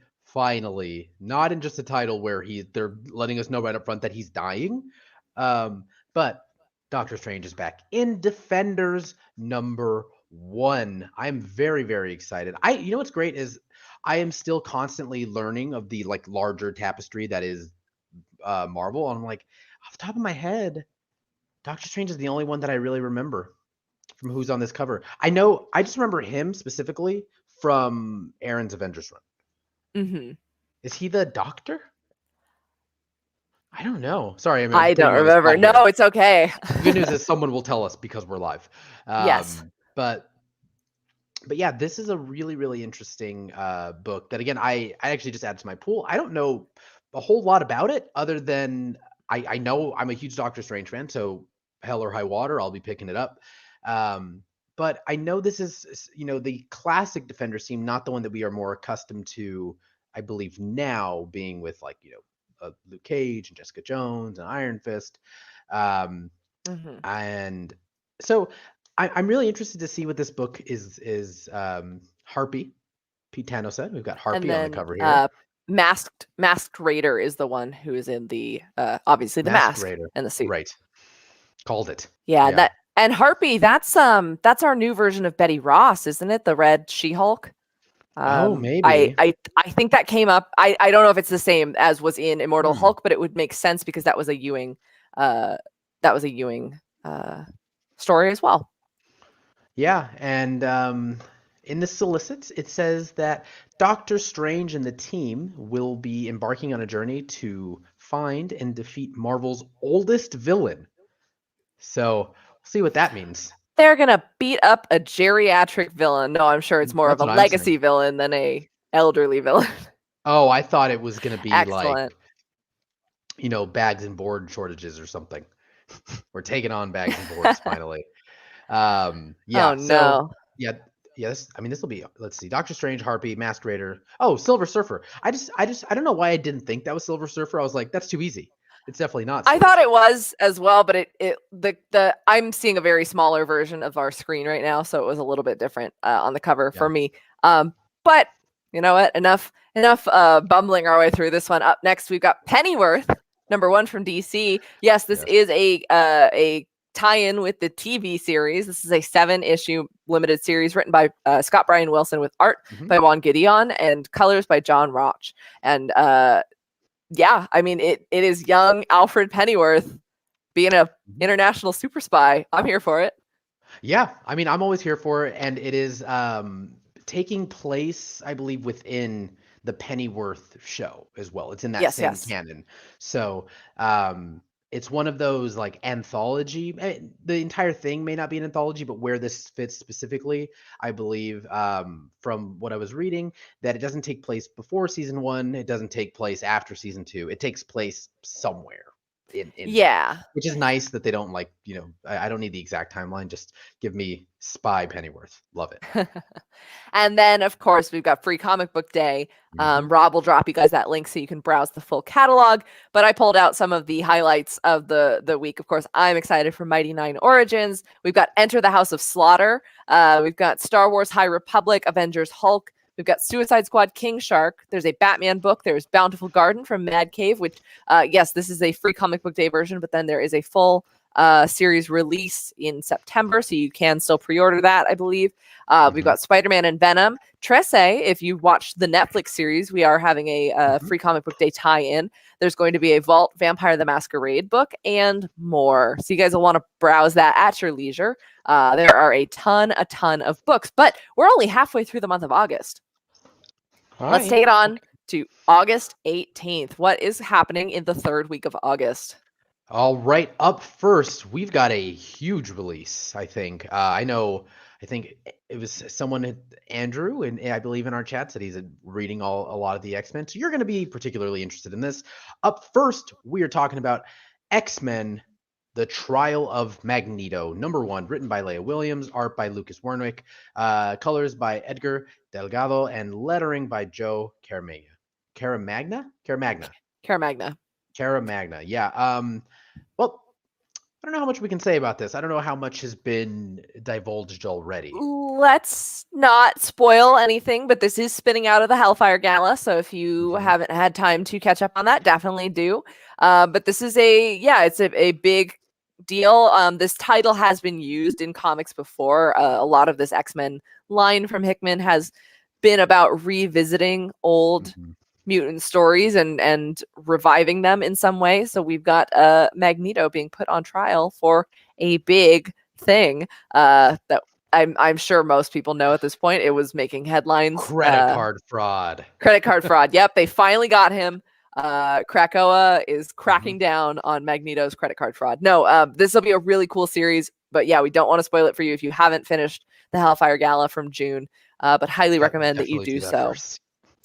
B: not in just a title where they're letting us know right up front that he's dying, but Doctor Strange is back in Defenders #1. I'm very, very excited. You know what's great is I am still constantly learning of the larger tapestry that is Marvel. And I'm like, off the top of my head, Doctor Strange is the only one that I really remember from who's on this cover. I just remember him specifically from Aaron's Avengers run.
A: Mm-hmm.
B: Is he the Doctor? I don't know. Sorry,
A: I don't remember. No, it's okay.
B: The good news is someone will tell us because we're live.
A: Yes.
B: But yeah, this is a really, really interesting book that, again, I actually just added to my pool. I don't know a whole lot about it other than I know I'm a huge Doctor Strange fan, so hell or high water, I'll be picking it up. But I know this is, the classic Defender team, not the one that we are more accustomed to, I believe, now being with Luke Cage and Jessica Jones and Iron Fist. And so I'm really interested to see what this book is. Harpy, Pete Tano said. We've got Harpy on the cover here.
A: Masked Raider is the one who is in the obviously the mask
B: Raider
A: and the suit.
B: Right. Called it.
A: Yeah, that and Harpy, that's our new version of Betty Ross, isn't it? The red She-Hulk.
B: Maybe.
A: I think that came up. I don't know if it's the same as was in Immortal Hulk, but it would make sense because that was a Ewing story as well.
B: Yeah, and in the solicits, it says that Doctor Strange and the team will be embarking on a journey to find and defeat Marvel's oldest villain. So we'll see what that means.
A: They're gonna beat up a geriatric villain. No, I'm sure it's more of a legacy villain than a elderly villain.
B: Oh, I thought it was gonna be
A: Excellent.
B: Bags and board shortages or something. We're taking on bags and boards finally. Yeah.
A: Oh no.
B: So, yeah. Yes. I mean, this will be. Let's see. Doctor Strange, Harpy, Masked Raider. Oh, Silver Surfer. I don't know why I didn't think that was Silver Surfer. I was like, that's too easy. It's definitely not.
A: I thought it was as well, but I'm seeing a very smaller version of our screen right now, so it was a little bit different on the cover for me. But you know what? Enough bumbling our way through this one. Up next, we've got Pennyworth, #1 from DC. Yes, this is a tie-in with the TV series. This is a 7-issue limited series written by Scott Bryan Wilson with art by Juan Gideon and colors by John Roch. And yeah, I mean, it is young Alfred Pennyworth being a international super spy. I'm here for it.
B: Yeah, I mean, I'm always here for it, and it is taking place, I believe, within the Pennyworth show as well. It's in that same canon. So it's one of those like anthology. The entire thing may not be an anthology, but where this fits specifically, I believe, from what I was reading, that it doesn't take place before season 1. It doesn't take place after season 2. It takes place somewhere in there,
A: Yeah.
B: which is nice that they don't like, I don't need the exact timeline. Just give me Spy Pennyworth. Love it.
A: And then, of course, we've got Free Comic Book Day. Rob will drop you guys that link so you can browse the full catalog. But I pulled out some of the highlights of the week. Of course, I'm excited for Mighty Nine Origins. We've got Enter the House of Slaughter. We've got Star Wars High Republic, Avengers Hulk. We've got Suicide Squad King Shark. There's a Batman book. There's Bountiful Garden from Mad Cave, which, yes, this is a Free Comic Book Day version, but then there is a full series release in September, so you can still pre-order that, I believe. We've got Spider-Man and Venom. Tresse, if you watched the Netflix series, we are having a Free Comic Book Day tie-in. There's going to be a Vault Vampire the Masquerade book and more. So you guys will want to browse that at your leisure. There are a ton of books, but we're only halfway through the month of August. Let's take it on to August 18th. What is happening in the third week of August?
B: All right, up first, we've got a huge release, I think. I think it was someone, Andrew, and I believe in our chat, said he's reading a lot of the X-Men. So you're going to be particularly interested in this. Up first, we are talking about X-Men, The Trial of Magneto, #1, written by Leah Williams, art by Lucas Wernick, colors by Edgar Delgado, and lettering by Joe Caramagna. Yeah. Well, I don't know how much we can say about this. I don't know how much has been divulged already.
A: Let's not spoil anything, but this is spinning out of the Hellfire Gala, so if you haven't had time to catch up on that, definitely do. But this is it's a big deal. This title has been used in comics before. A lot of this X-Men line from Hickman has been about revisiting old mutant stories and reviving them in some way. So we've got Magneto being put on trial for a big thing that I'm sure most people know at this point. It was making headlines.
B: Credit card fraud.
A: Yep, they finally got him. Krakoa is cracking down on Magneto's credit card fraud. No, this will be a really cool series, but yeah, we don't want to spoil it for you if you haven't finished the Hellfire Gala from June, but highly recommend that you do so. First.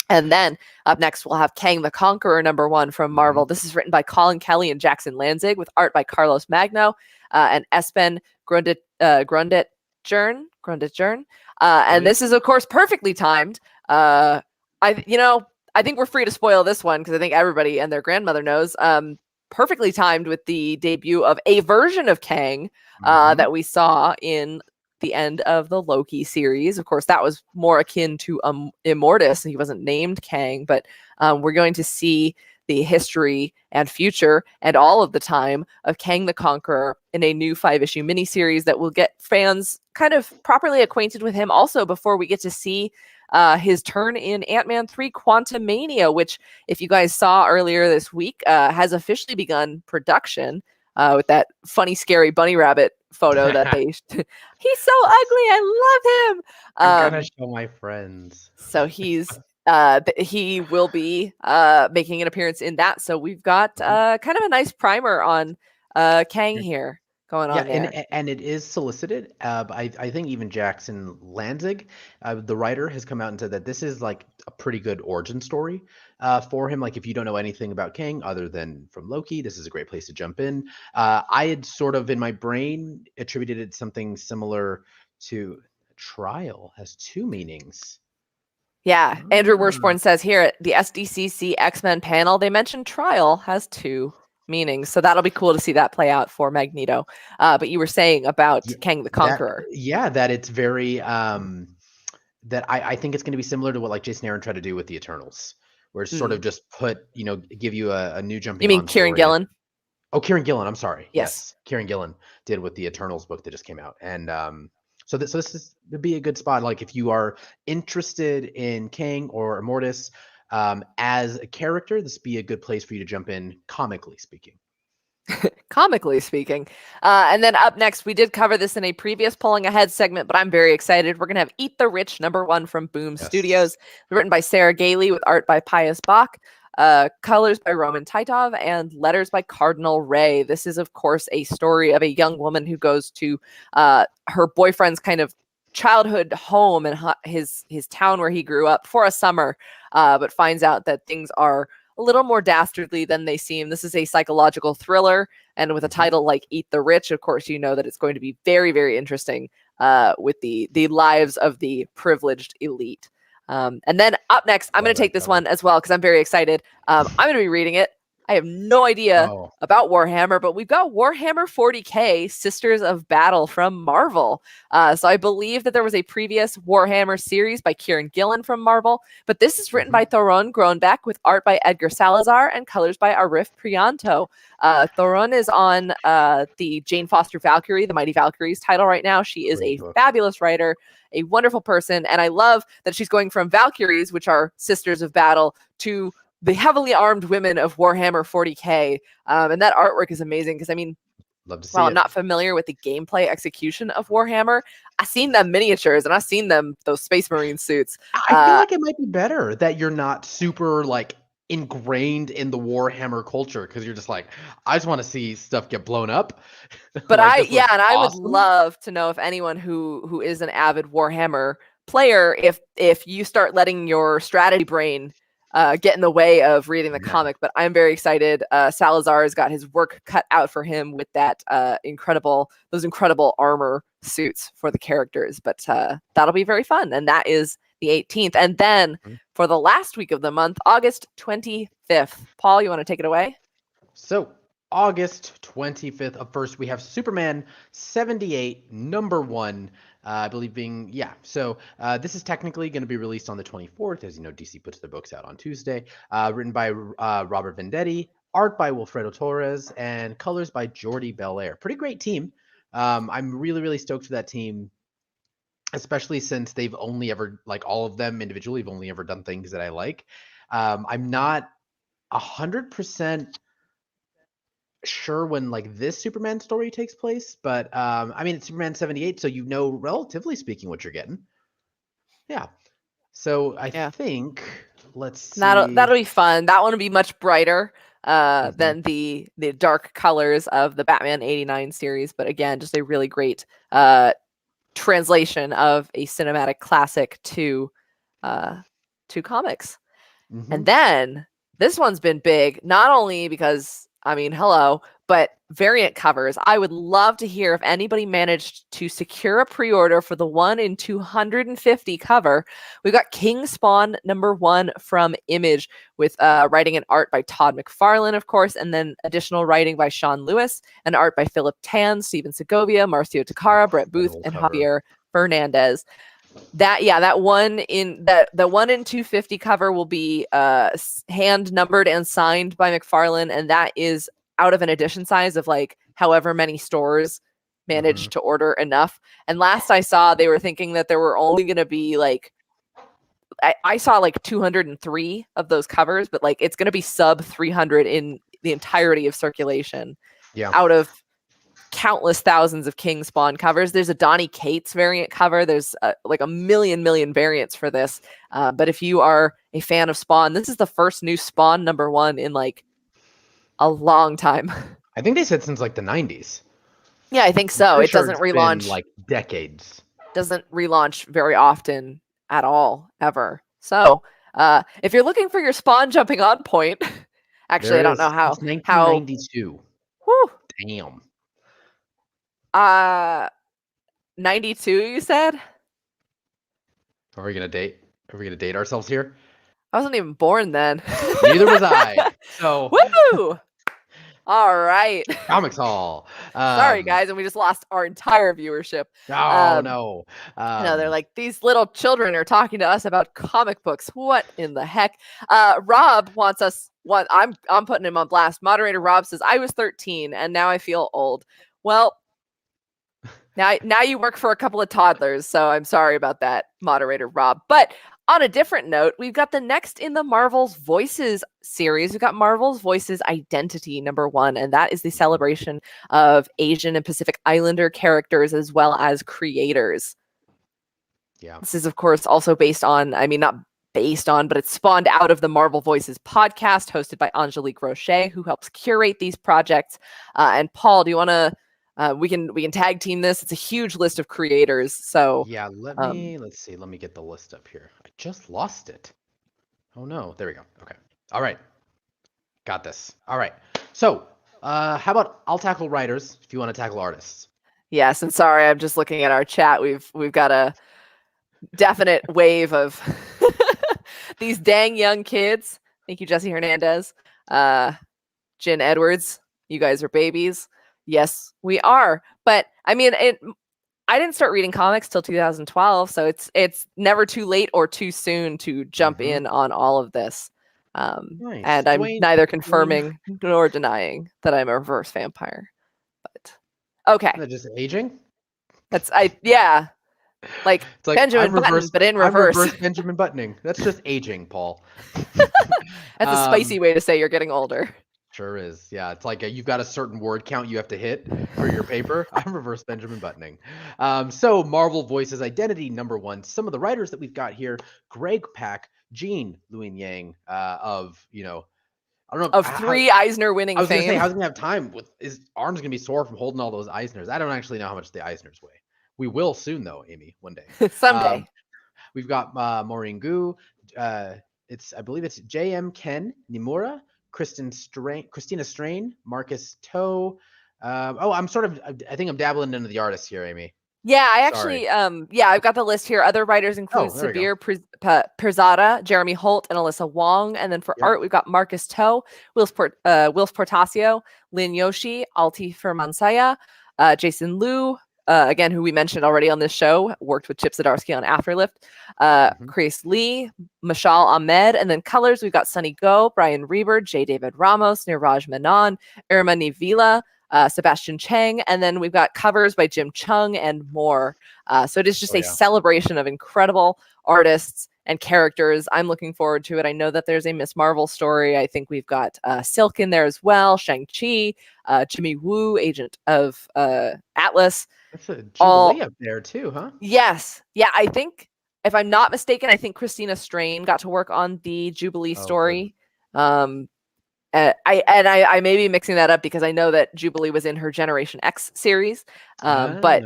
A: And then up next, we'll have Kang the Conqueror #1 from Marvel. This is written by Colin Kelly and Jackson Lanzig with art by Carlos Magno and Espen Grundetjern. And this is, of course, perfectly timed. I think we're free to spoil this one because I think everybody and their grandmother knows. Perfectly timed with the debut of a version of Kang that we saw in the end of the Loki series. Of course, that was more akin to Immortus. He wasn't named Kang, but we're going to see the history and future and all of the time of Kang the Conqueror in a new 5-issue miniseries that will get fans kind of properly acquainted with him also before we get to see his turn in Ant-Man 3 Quantumania, which, if you guys saw earlier this week, has officially begun production with that funny, scary bunny rabbit photo that they he's so ugly, I love him.
B: I'm gonna show my friends.
A: So he will be making an appearance in that. So we've got kind of a nice primer on Kang here going on there.
B: And it is solicited. I think even Jackson Lanzig, the writer, has come out and said that this is like a pretty good origin story for him. Like, if you don't know anything about Kang other than from Loki, this is a great place to jump in. I had sort of in my brain attributed it something similar to Trial has 2 meanings.
A: Yeah, Andrew Wershborn says here at the SDCC X-Men panel, they mentioned Trial has 2 meanings. So that'll be cool to see that play out for Magneto. But you were saying about Kang the Conqueror.
B: That it's very, that I think it's going to be similar to what like Jason Aaron tried to do with the Eternals, where it's sort of just give you a new jumping.
A: You mean Kieran Gillen?
B: Oh, Kieran Gillen. I'm sorry.
A: Yes.
B: Kieran Gillen did with the Eternals book that just came out. And so this would be a good spot. Like, if you are interested in Kang or Immortus as a character, this would be a good place for you to jump in, comically speaking.
A: And then up next, we did cover this in a previous Pulling Ahead segment, but I'm very excited. We're going to have Eat the Rich #1 from Boom Studios, written by Sarah Gailey with art by Pius Bach. colors by Roman Titov, and letters by Cardinal Ray. This is, of course, a story of a young woman who goes to her boyfriend's kind of childhood home and his town where he grew up for a summer, but finds out that things are a little more dastardly than they seem. This is a psychological thriller, and with a title like Eat the Rich, of course, you know that it's going to be very, very interesting with the lives of the privileged elite. And then up next, I'm going to take this one as well because I'm very excited. I'm going to be reading it. I have no idea about Warhammer, but we've got Warhammer 40K, Sisters of Battle from Marvel. So I believe that there was a previous Warhammer series by Kieran Gillen from Marvel, but this is written by Thoron Groenbeck with art by Edgar Salazar and colors by Arif Prianto. Thoron is on the Jane Foster Valkyrie, the Mighty Valkyries title right now. She is a fabulous writer, a wonderful person, and I love that she's going from Valkyries, which are Sisters of Battle, to the heavily armed women of Warhammer 40K. And that artwork is amazing because, I mean, while I'm not familiar with the gameplay execution of Warhammer, I've seen them miniatures and I've seen them, those Space Marine suits.
B: I feel like it might be better that you're not super, like, ingrained in the Warhammer culture because you're just like, I just want to see stuff get blown up.
A: But like, I would love to know if anyone who is an avid Warhammer player, if you start letting your strategy brain get in the way of reading the comic. But I'm very excited. Salazar has got his work cut out for him with that those incredible armor suits for the characters. But that'll be very fun. And that is the 18th. And then for the last week of the month, August 25th. Paul, you want to take it away?
B: So August 25th. Up first, we have Superman 78, #1. I believe So this is technically going to be released on the 24th. As you know, DC puts their books out on Tuesday. Written by Robert Venditti, art by Wilfredo Torres, and colors by Jordi Belair. Pretty great team. I'm really, really stoked for that team, especially since they've only ever, like all of them individually, have only ever done things that I like. I'm not 100% sure when like this Superman story takes place, but I mean it's Superman 78, so you know, relatively speaking, what you're getting. Yeah. So I think let's see.
A: That'll be fun. That one will be much brighter than the dark colors of the Batman 89 series, but again, just a really great translation of a cinematic classic to comics. And then this one's been big, not only because, I mean, hello, but variant covers. I would love to hear if anybody managed to secure a pre-order for the 1 in 250 cover. We've got King Spawn #1 from Image with writing and art by Todd McFarlane, of course, and then additional writing by Sean Lewis and art by Philip Tan, Steven Segovia, Marcio Takara, Brett Booth, and Javier Fernandez. The 1 in 250 cover will be hand numbered and signed by McFarlane, and that is out of an edition size of like however many stores managed to order enough. And last I saw, they were thinking that there were only going to be like, I saw like 203 of those covers, but like it's going to be sub 300 in the entirety of circulation. Yeah. Out of countless thousands of King Spawn covers. There's a Donny Cates variant cover. There's like a million variants for this. But if you are a fan of Spawn, this is the first new Spawn #1 in like a long time.
B: I think they said since like the 90s.
A: Yeah, I think so. It doesn't relaunch
B: been, like decades.
A: Doesn't relaunch very often at all, ever. So if you're looking for your Spawn jumping on point, actually, I don't know how.
B: It's 1992.
A: Whew.
B: Damn.
A: 92, you said?
B: Are we gonna date ourselves here?
A: I wasn't even born then.
B: Neither was I. So
A: woo! All right.
B: Comics Hall.
A: Sorry, guys, and we just lost our entire viewership.
B: Oh no.
A: No, they're like, these little children are talking to us about comic books. What in the heck? Rob wants us. I'm putting him on blast. Moderator Rob says, I was 13 and now I feel old. Well, now you work for a couple of toddlers, so I'm sorry about that, Moderator Rob. But on a different note, we've got the next in the Marvel's Voices series. We've got Marvel's Voices Identity #1, and that is the celebration of Asian and Pacific Islander characters as well as creators. Yeah. This is, of course, also based on, I mean, not based on, but it's spawned out of the Marvel Voices podcast hosted by Angelique Roche, who helps curate these projects. And Paul, do you want to? We can tag team this. It's a huge list of creators. So
B: Yeah, let's see. Let me get the list up here. I just lost it. Oh no, there we go. Okay. All right. Got this. All right. So, how about I'll tackle writers if you want to tackle artists.
A: yes, and sorry, I'm just looking at our chat. We've got a definite wave of these dang young kids. Thank you, Jesse Hernandez. Jen Edwards, you guys are babies. Yes, we are. But I mean, I didn't start reading comics till 2012, so it's never too late or too soon to jump in on all of this.
B: Nice.
A: And I'm neither confirming nor denying that I'm a reverse vampire. But okay,
B: They're just aging.
A: Yeah. Like,
B: It's like
A: Benjamin Button, but in reverse.
B: I'm reverse Benjamin Buttoning. That's just aging, Paul.
A: That's a spicy way to say you're getting older.
B: Sure is. Yeah, it's like you've got a certain word count you have to hit for your paper. I'm reverse Benjamin Buttoning. So Marvel Voices Identity #1. Some of the writers that we've got here: Greg Pak, Gene Luen Yang, of I don't know
A: of 3 Eisner winning.
B: I was
A: fame.
B: gonna say, how's he gonna have time? His arm's gonna be sore from holding all those Eisners. I don't actually know how much the Eisners weigh. We will soon, though, Amy. One day.
A: Someday.
B: We've got Maureen Gu. I believe it's J.M. Ken Nimura, Christina Strain, Marcus Toe. I think I'm dabbling into the artists here, Amy.
A: Yeah, I actually, I've got the list here. Other writers include Sabir Pirzada, Jeremy Holt, and Alyssa Wong. And then for art, we've got Marcus Toe, Wills Portacio, Lin Yoshi, Alti Fermansaya, Jason Liu, again, who we mentioned already on this show, worked with Chip Zdarsky on Afterlift, Chris Lee, Mashal Ahmed, and then colors, we've got Sunny Go, Brian Reber, J. David Ramos, Niraj Menon, Irma Nivila, Sebastian Chang, and then we've got covers by Jim Chung and more. So it is just a celebration of incredible artists and characters. I'm looking forward to it. I know that there's a Miss Marvel story. I think we've got Silk in there as well, Shang-Chi, Jimmy Woo, agent of Atlas.
B: That's a Jubilee up there too, huh?
A: Yes. Yeah, I think, if I'm not mistaken, I think Christina Strain got to work on the Jubilee story. Good. I may be mixing that up because I know that Jubilee was in her Generation X series, but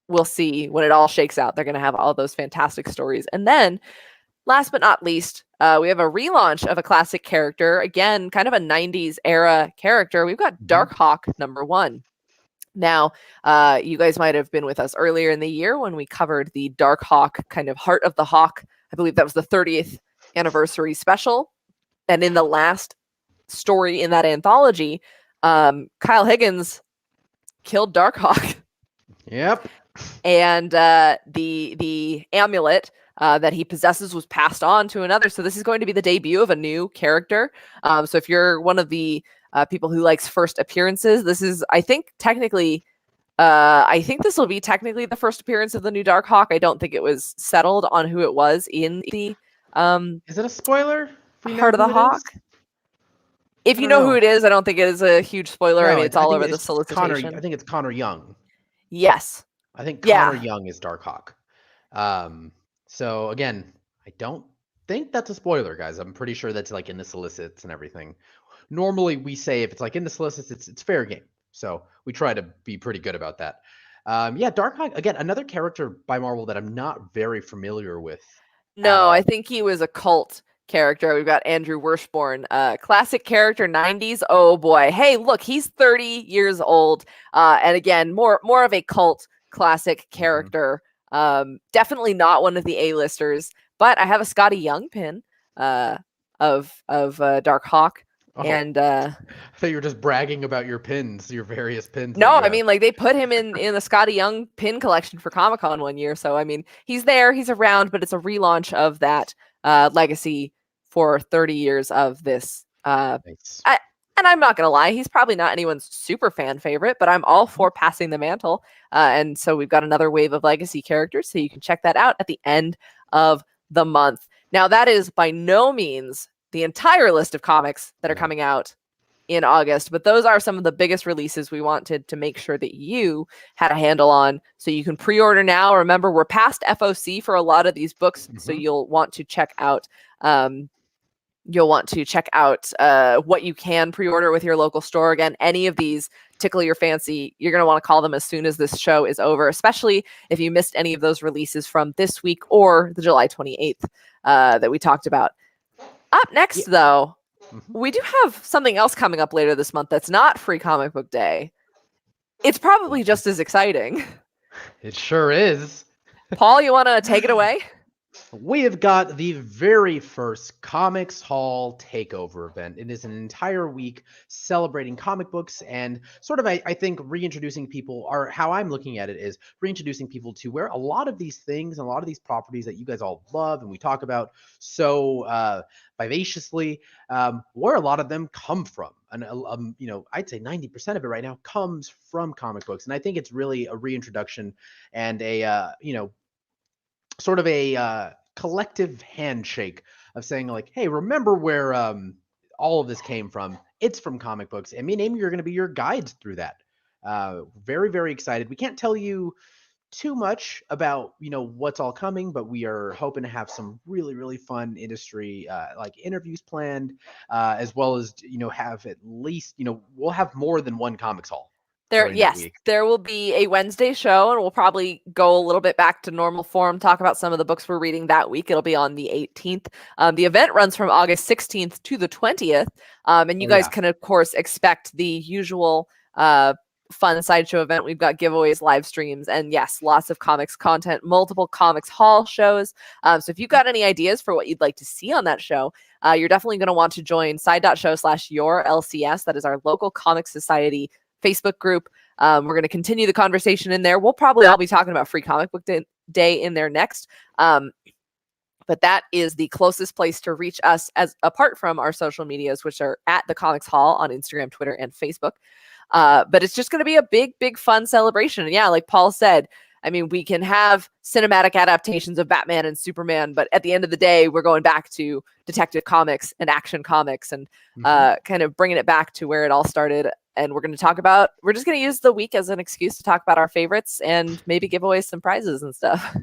A: we'll see when it all shakes out. They're going to have all those fantastic stories. And then, last but not least, we have a relaunch of a classic character. Again, kind of a 90s era character. We've got Darkhawk #1. Now, you guys might have been with us earlier in the year when we covered the Darkhawk, kind of Heart of the Hawk. I believe that was the 30th anniversary special. And in the last story in that anthology, Kyle Higgins killed Darkhawk.
B: Yep.
A: And the amulet that he possesses was passed on to another. So this is going to be the debut of a new character. So if you're one of the people who likes first appearances, this is, I think, technically, I think this will be technically the first appearance of the new Darkhawk. I don't think it was settled on who it was in the
B: Is it a spoiler?
A: Heart of the Hawk? If you know who it is, I don't think it is a huge spoiler. I mean, it's all over the solicitation.
B: I think it's Connor Young.
A: Yes.
B: I think Connor Young is Darkhawk. So again, I don't think that's a spoiler, guys. I'm pretty sure that's like in the solicits and everything. Normally we say if it's like in the solicits, it's fair game. So we try to be pretty good about that. Darkhawk, again, another character by Marvel that I'm not very familiar with.
A: No, I think he was a cult character. We've got Andrew Wershborn, classic character, 90s. Oh boy. Hey, look, he's 30 years old. And again, more of a cult classic character. Definitely not one of the A-listers, but I have a Scotty Young pin of Darkhawk. And
B: I thought you were just bragging about your pins, your various pins.
A: No, I mean, like, they put him in the Scotty Young pin collection for Comic-Con one year. So I mean, he's there, he's around, but it's a relaunch of that legacy for 30 years of this.
B: Nice.
A: And I'm not gonna lie, he's probably not anyone's super fan favorite, but I'm all for passing the mantle. And so we've got another wave of legacy characters, so you can check that out at the end of the month. Now, that is by no means the entire list of comics that are coming out in August, but those are some of the biggest releases we wanted to make sure that you had a handle on. So you can pre-order now. Remember, we're past FOC for a lot of these books, so you'll want to check out what you can pre-order with your local store. Again, any of these tickle your fancy, you're going to want to call them as soon as this show is over, especially if you missed any of those releases from this week or the July 28th that we talked about. Up next, though, we do have something else coming up later this month that's not Free Comic Book Day. It's probably just as exciting.
B: It sure is.
A: Paul, you want to take it away?
B: We have got the very first Comics Hall Takeover event. It is an entire week celebrating comic books and sort of, I think, reintroducing people, or how I'm looking at it is reintroducing people to where a lot of these things and a lot of these properties that you guys all love and we talk about so vivaciously, where a lot of them come from. And, I'd say 90% of it right now comes from comic books. And I think it's really a reintroduction and a, sort of a collective handshake of saying like, hey, remember where all of this came from? It's from comic books. And me and Amy are going to be your guides through that. Very, very excited. We can't tell you too much about, what's all coming, but we are hoping to have some really, really fun industry like interviews planned, as well as, have at least, we'll have more than one Comics Hall.
A: There will be a Wednesday show, and we'll probably go a little bit back to normal form, talk about some of the books we're reading that week. It'll be on the 18th. The event runs from August 16th to the 20th, and you guys can, of course, expect the usual fun sideshow event. We've got giveaways, live streams, and yes, lots of comics content, multiple Comics Hall shows. So if you've got any ideas for what you'd like to see on that show, you're definitely going to want to join side.show/yourLCS. That is our local comic society Facebook group. We're going to continue the conversation in there. We'll probably all be talking about Free Comic Book Day in there next. But that is the closest place to reach us, as apart from our social medias, which are at the Comics Hall on Instagram, Twitter, and Facebook. But it's just going to be a big, big fun celebration. And yeah, like Paul said, I mean, we can have cinematic adaptations of Batman and Superman, but at the end of the day, we're going back to Detective Comics and Action Comics and kind of bringing it back to where it all started. And we're going to we're just going to use the week as an excuse to talk about our favorites and maybe give away some prizes and stuff.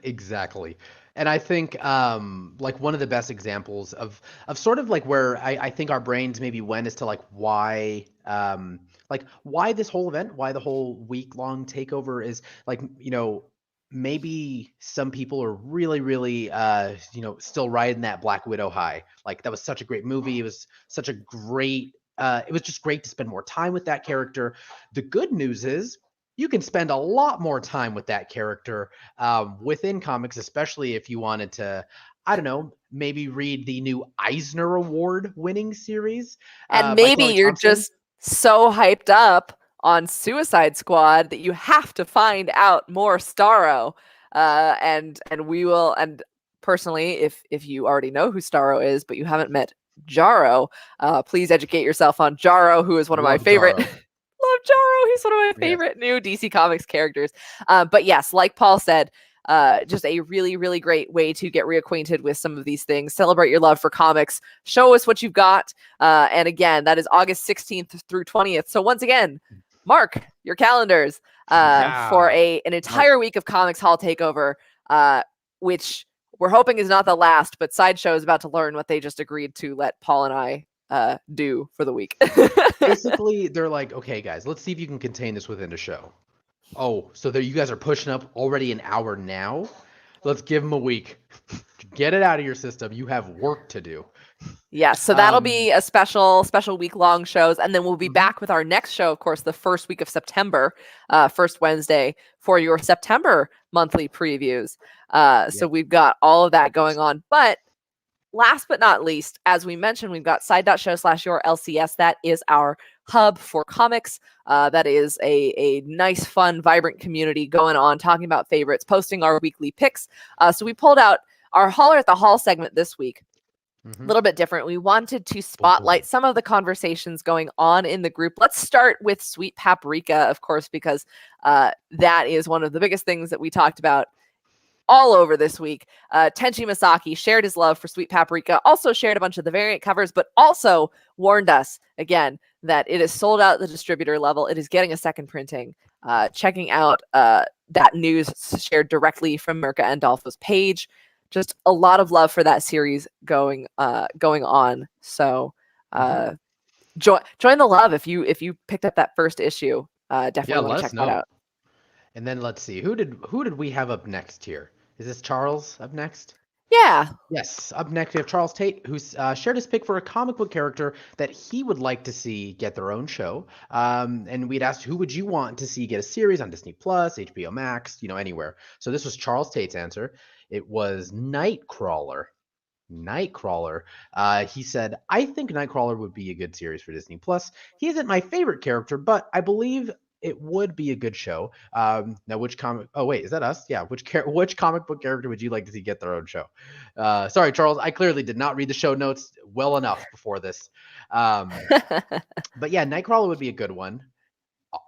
B: Exactly. And I think like one of the best examples of sort of like where I think our brains maybe went as to like why this whole event, why the whole week-long takeover is like, maybe some people are really, really, still riding that Black Widow high. Like that was such a great movie. It was such a great, it was just great to spend more time with that character. The good news is you can spend a lot more time with that character within comics, especially if you wanted to, I don't know, maybe read the new Eisner Award winning series.
A: And maybe you're just so hyped up on Suicide Squad that you have to find out more Starro. And we will, and personally, if you already know who Starro is, but you haven't met Jarro, please educate yourself on Jarro, who is one of my favorite. Love Jarro. He's one of my favorite new DC Comics characters. But yes, like Paul said, just a really, really great way to get reacquainted with some of these things. Celebrate your love for comics. Show us what you've got. And again, that is August 16th through 20th. So once again, mark your calendars for an entire week of Comics Hall Takeover, which we're hoping is not the last, but Sideshow is about to learn what they just agreed to let Paul and I do for the week.
B: Basically, they're like, okay, guys, let's see if you can contain this within a show. Oh, so there you guys are pushing up already an hour now? Let's give them a week. Get it out of your system. You have work to do.
A: Yeah, so that'll be a special week-long shows, and then we'll be back with our next show, of course, the first week of September, first Wednesday, for your September monthly previews. So we've got all of that going on. But last but not least, as we mentioned, we've got side.show/yourLCS. That is our hub for comics. That is a nice, fun, vibrant community going on, talking about favorites, posting our weekly picks. So we pulled out our Holler at the Hall segment this week. A little bit different. We wanted to spotlight some of the conversations going on in the group. Let's start with Sweet Paprika, of course, because that is one of the biggest things that we talked about all over this week. Tenchi Masaki shared his love for Sweet Paprika, also shared a bunch of the variant covers, but also warned us again that it is sold out at the distributor level. It is getting a second printing. Checking out that news shared directly from Mirka Andolfo's page. Just a lot of love for that series going on. So join the love if you picked up that first issue. Definitely want to check that out.
B: And then let's see, who did we have up next here? Is this Charles up next?
A: Yeah.
B: Yes, up next we have Charles Tate, who's shared his pick for a comic book character that he would like to see get their own show. And we'd asked, who would you want to see get a series on Disney Plus, HBO Max, anywhere. So this was Charles Tate's answer. It was Nightcrawler. He said, I think Nightcrawler would be a good series for Disney Plus. He isn't my favorite character, but I believe it would be a good show. Now, which comic? Oh, wait, is that us? Yeah. Which comic book character would you like to see get their own show? Sorry, Charles. I clearly did not read the show notes well enough before this. But yeah, Nightcrawler would be a good one.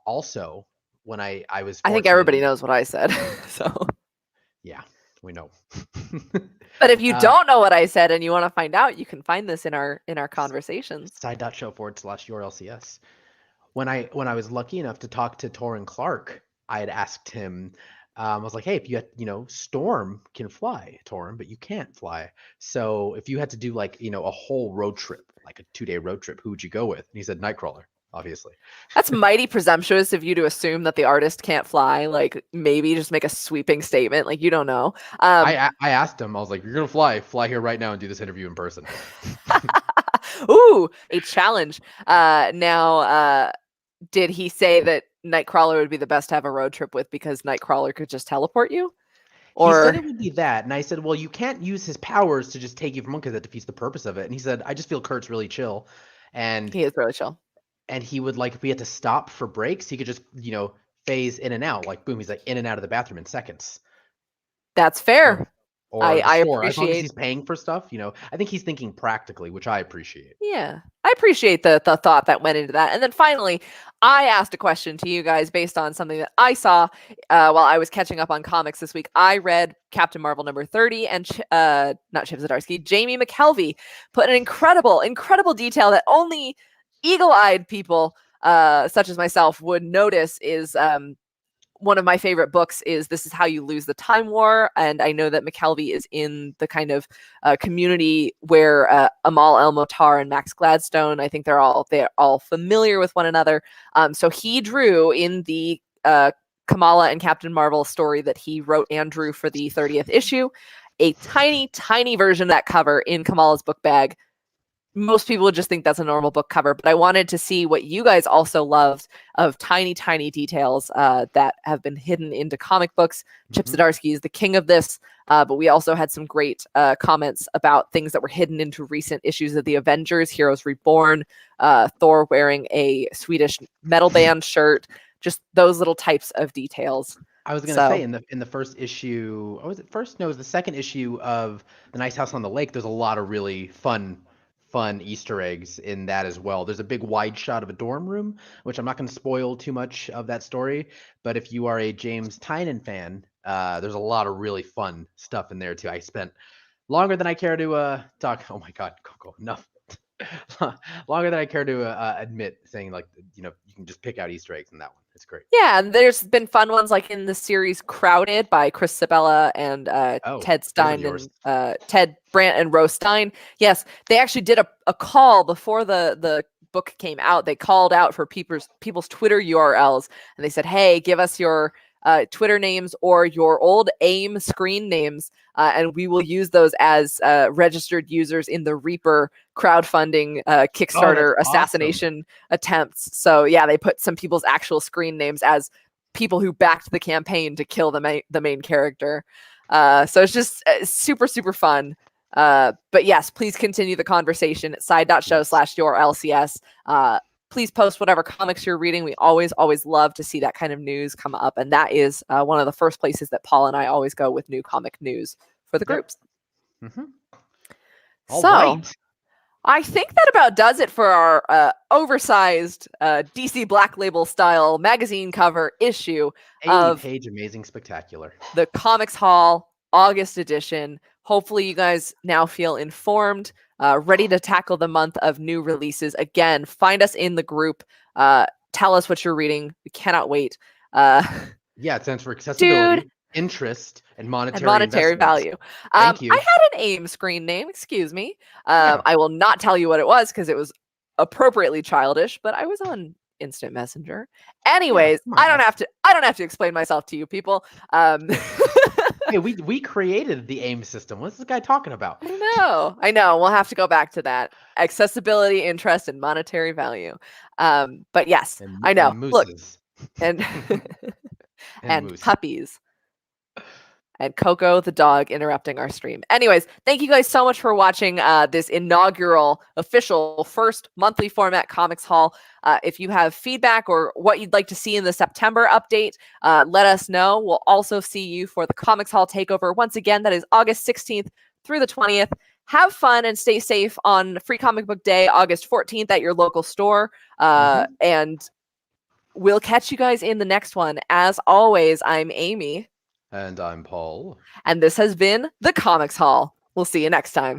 B: Also, when I was,
A: I think everybody knows what I said. So
B: yeah, we know.
A: But if you don't know what I said and you want to find out, you can find this in our conversations.
B: Side.show/yourLCS. When I was lucky enough to talk to Torrin Clark, I had asked him, I was like, hey, if you had, Storm can fly, Torrin, but you can't fly. So if you had to do like, a whole road trip, like a 2-day road trip, who would you go with? And he said Nightcrawler, obviously.
A: That's mighty presumptuous of you to assume that the artist can't fly. Like maybe just make a sweeping statement. Like you don't know.
B: I asked him, I was like, you're going to fly here right now and do this interview in person.
A: Ooh, a challenge. Now, did he say that Nightcrawler would be the best to have a road trip with because Nightcrawler could just teleport you? Or
B: he said it would be that, and I said, well, you can't use his powers to just take you from one because that defeats the purpose of it. And he said, I just feel Kurt's really chill, and
A: he is really chill.
B: And he would if we had to stop for breaks, he could just phase in and out, like boom, he's like in and out of the bathroom in seconds.
A: That's fair.
B: Or
A: I
B: appreciate as long as he's paying for stuff. I think he's thinking practically, which I appreciate.
A: Yeah, I appreciate the thought that went into that. And then finally, I asked a question to you guys based on something that I saw while I was catching up on comics this week. I read Captain Marvel number 30, and not Chip Zdarsky, Jamie McKelvey put an incredible detail that only eagle-eyed people such as myself would notice. Is one of my favorite books is This Is How You Lose the Time War. And I know that McKelvey is in the kind of community where Amal El-Motar and Max Gladstone, I think they're all familiar with one another. So he drew in the Kamala and Captain Marvel story that he wrote and drew for the 30th issue, a tiny, tiny version of that cover in Kamala's book bag. Most people would just think that's a normal book cover, but I wanted to see what you guys also loved of tiny, tiny details that have been hidden into comic books. Chip Zdarsky is the king of this, but we also had some great comments about things that were hidden into recent issues of the Avengers, Heroes Reborn, Thor wearing a Swedish metal band shirt, just those little types of details.
B: I was going to say in the first issue, or was it first? No, it was the second issue of The Nice House on the Lake. There's a lot of really fun Easter eggs in that as well. There's a big wide shot of a dorm room, which I'm not going to spoil too much of that story, but if you are a James Tynion fan, there's a lot of really fun stuff in there too. I spent longer than I care to talk. Oh my God, Coco, enough. Longer than I care to admit, saying you can just pick out Easter eggs in that one. It's great.
A: Yeah, and there's been fun ones like in the series Crowded by Chris Sabella and Ted Stein and Ted Brandt and Rose Stein. Yes, they actually did a call before the book came out. They called out for people's Twitter URLs, and they said, hey, give us your Twitter names or your old AIM screen names, and we will use those as registered users in the Reaper crowdfunding Kickstarter assassination attempts. So yeah, they put some people's actual screen names as people who backed the campaign to kill the main character. So it's just super, super fun. But yes, please continue the conversation at side.show/yourLCS. Please post whatever comics you're reading. We always love to see that kind of news come up. And that is one of the first places that Paul and I always go with new comic news for the groups.
B: Mm-hmm.
A: Right. I think that about does it for our oversized DC Black Label style magazine cover issue of
B: page Amazing Spectacular.
A: The Comics Haul August edition. Hopefully you guys now feel informed, ready to tackle the month of new releases. Again, find us in the group. Tell us what you're reading. We cannot wait.
B: Yeah, it stands for accessibility, interest, and monetary investments.
A: value.
B: Thank you.
A: I had an AIM screen name, excuse me. I will not tell you what it was because it was appropriately childish, but I was on Instant Messenger. Anyways,
B: come on,
A: I don't have to explain myself to you people.
B: Hey, we created the AIM system. What's this guy talking about?
A: I know. We'll have to go back to that. Accessibility, interest, and monetary value. But yes, I know.
B: And
A: Look,
B: mooses.
A: and and
B: moose.
A: puppies. And Coco the dog interrupting our stream. Anyways, thank you guys so much for watching this inaugural official first monthly format comics haul. If you have feedback or what you'd like to see in the September update, let us know. We'll also see you for the comics haul takeover. Once again, that is August 16th through the 20th. Have fun and stay safe on Free Comic Book Day, August 14th at your local store. And we'll catch you guys in the next one. As always, I'm Amy.
B: And I'm Paul.
A: And this has been the Comics Haul. We'll see you next time.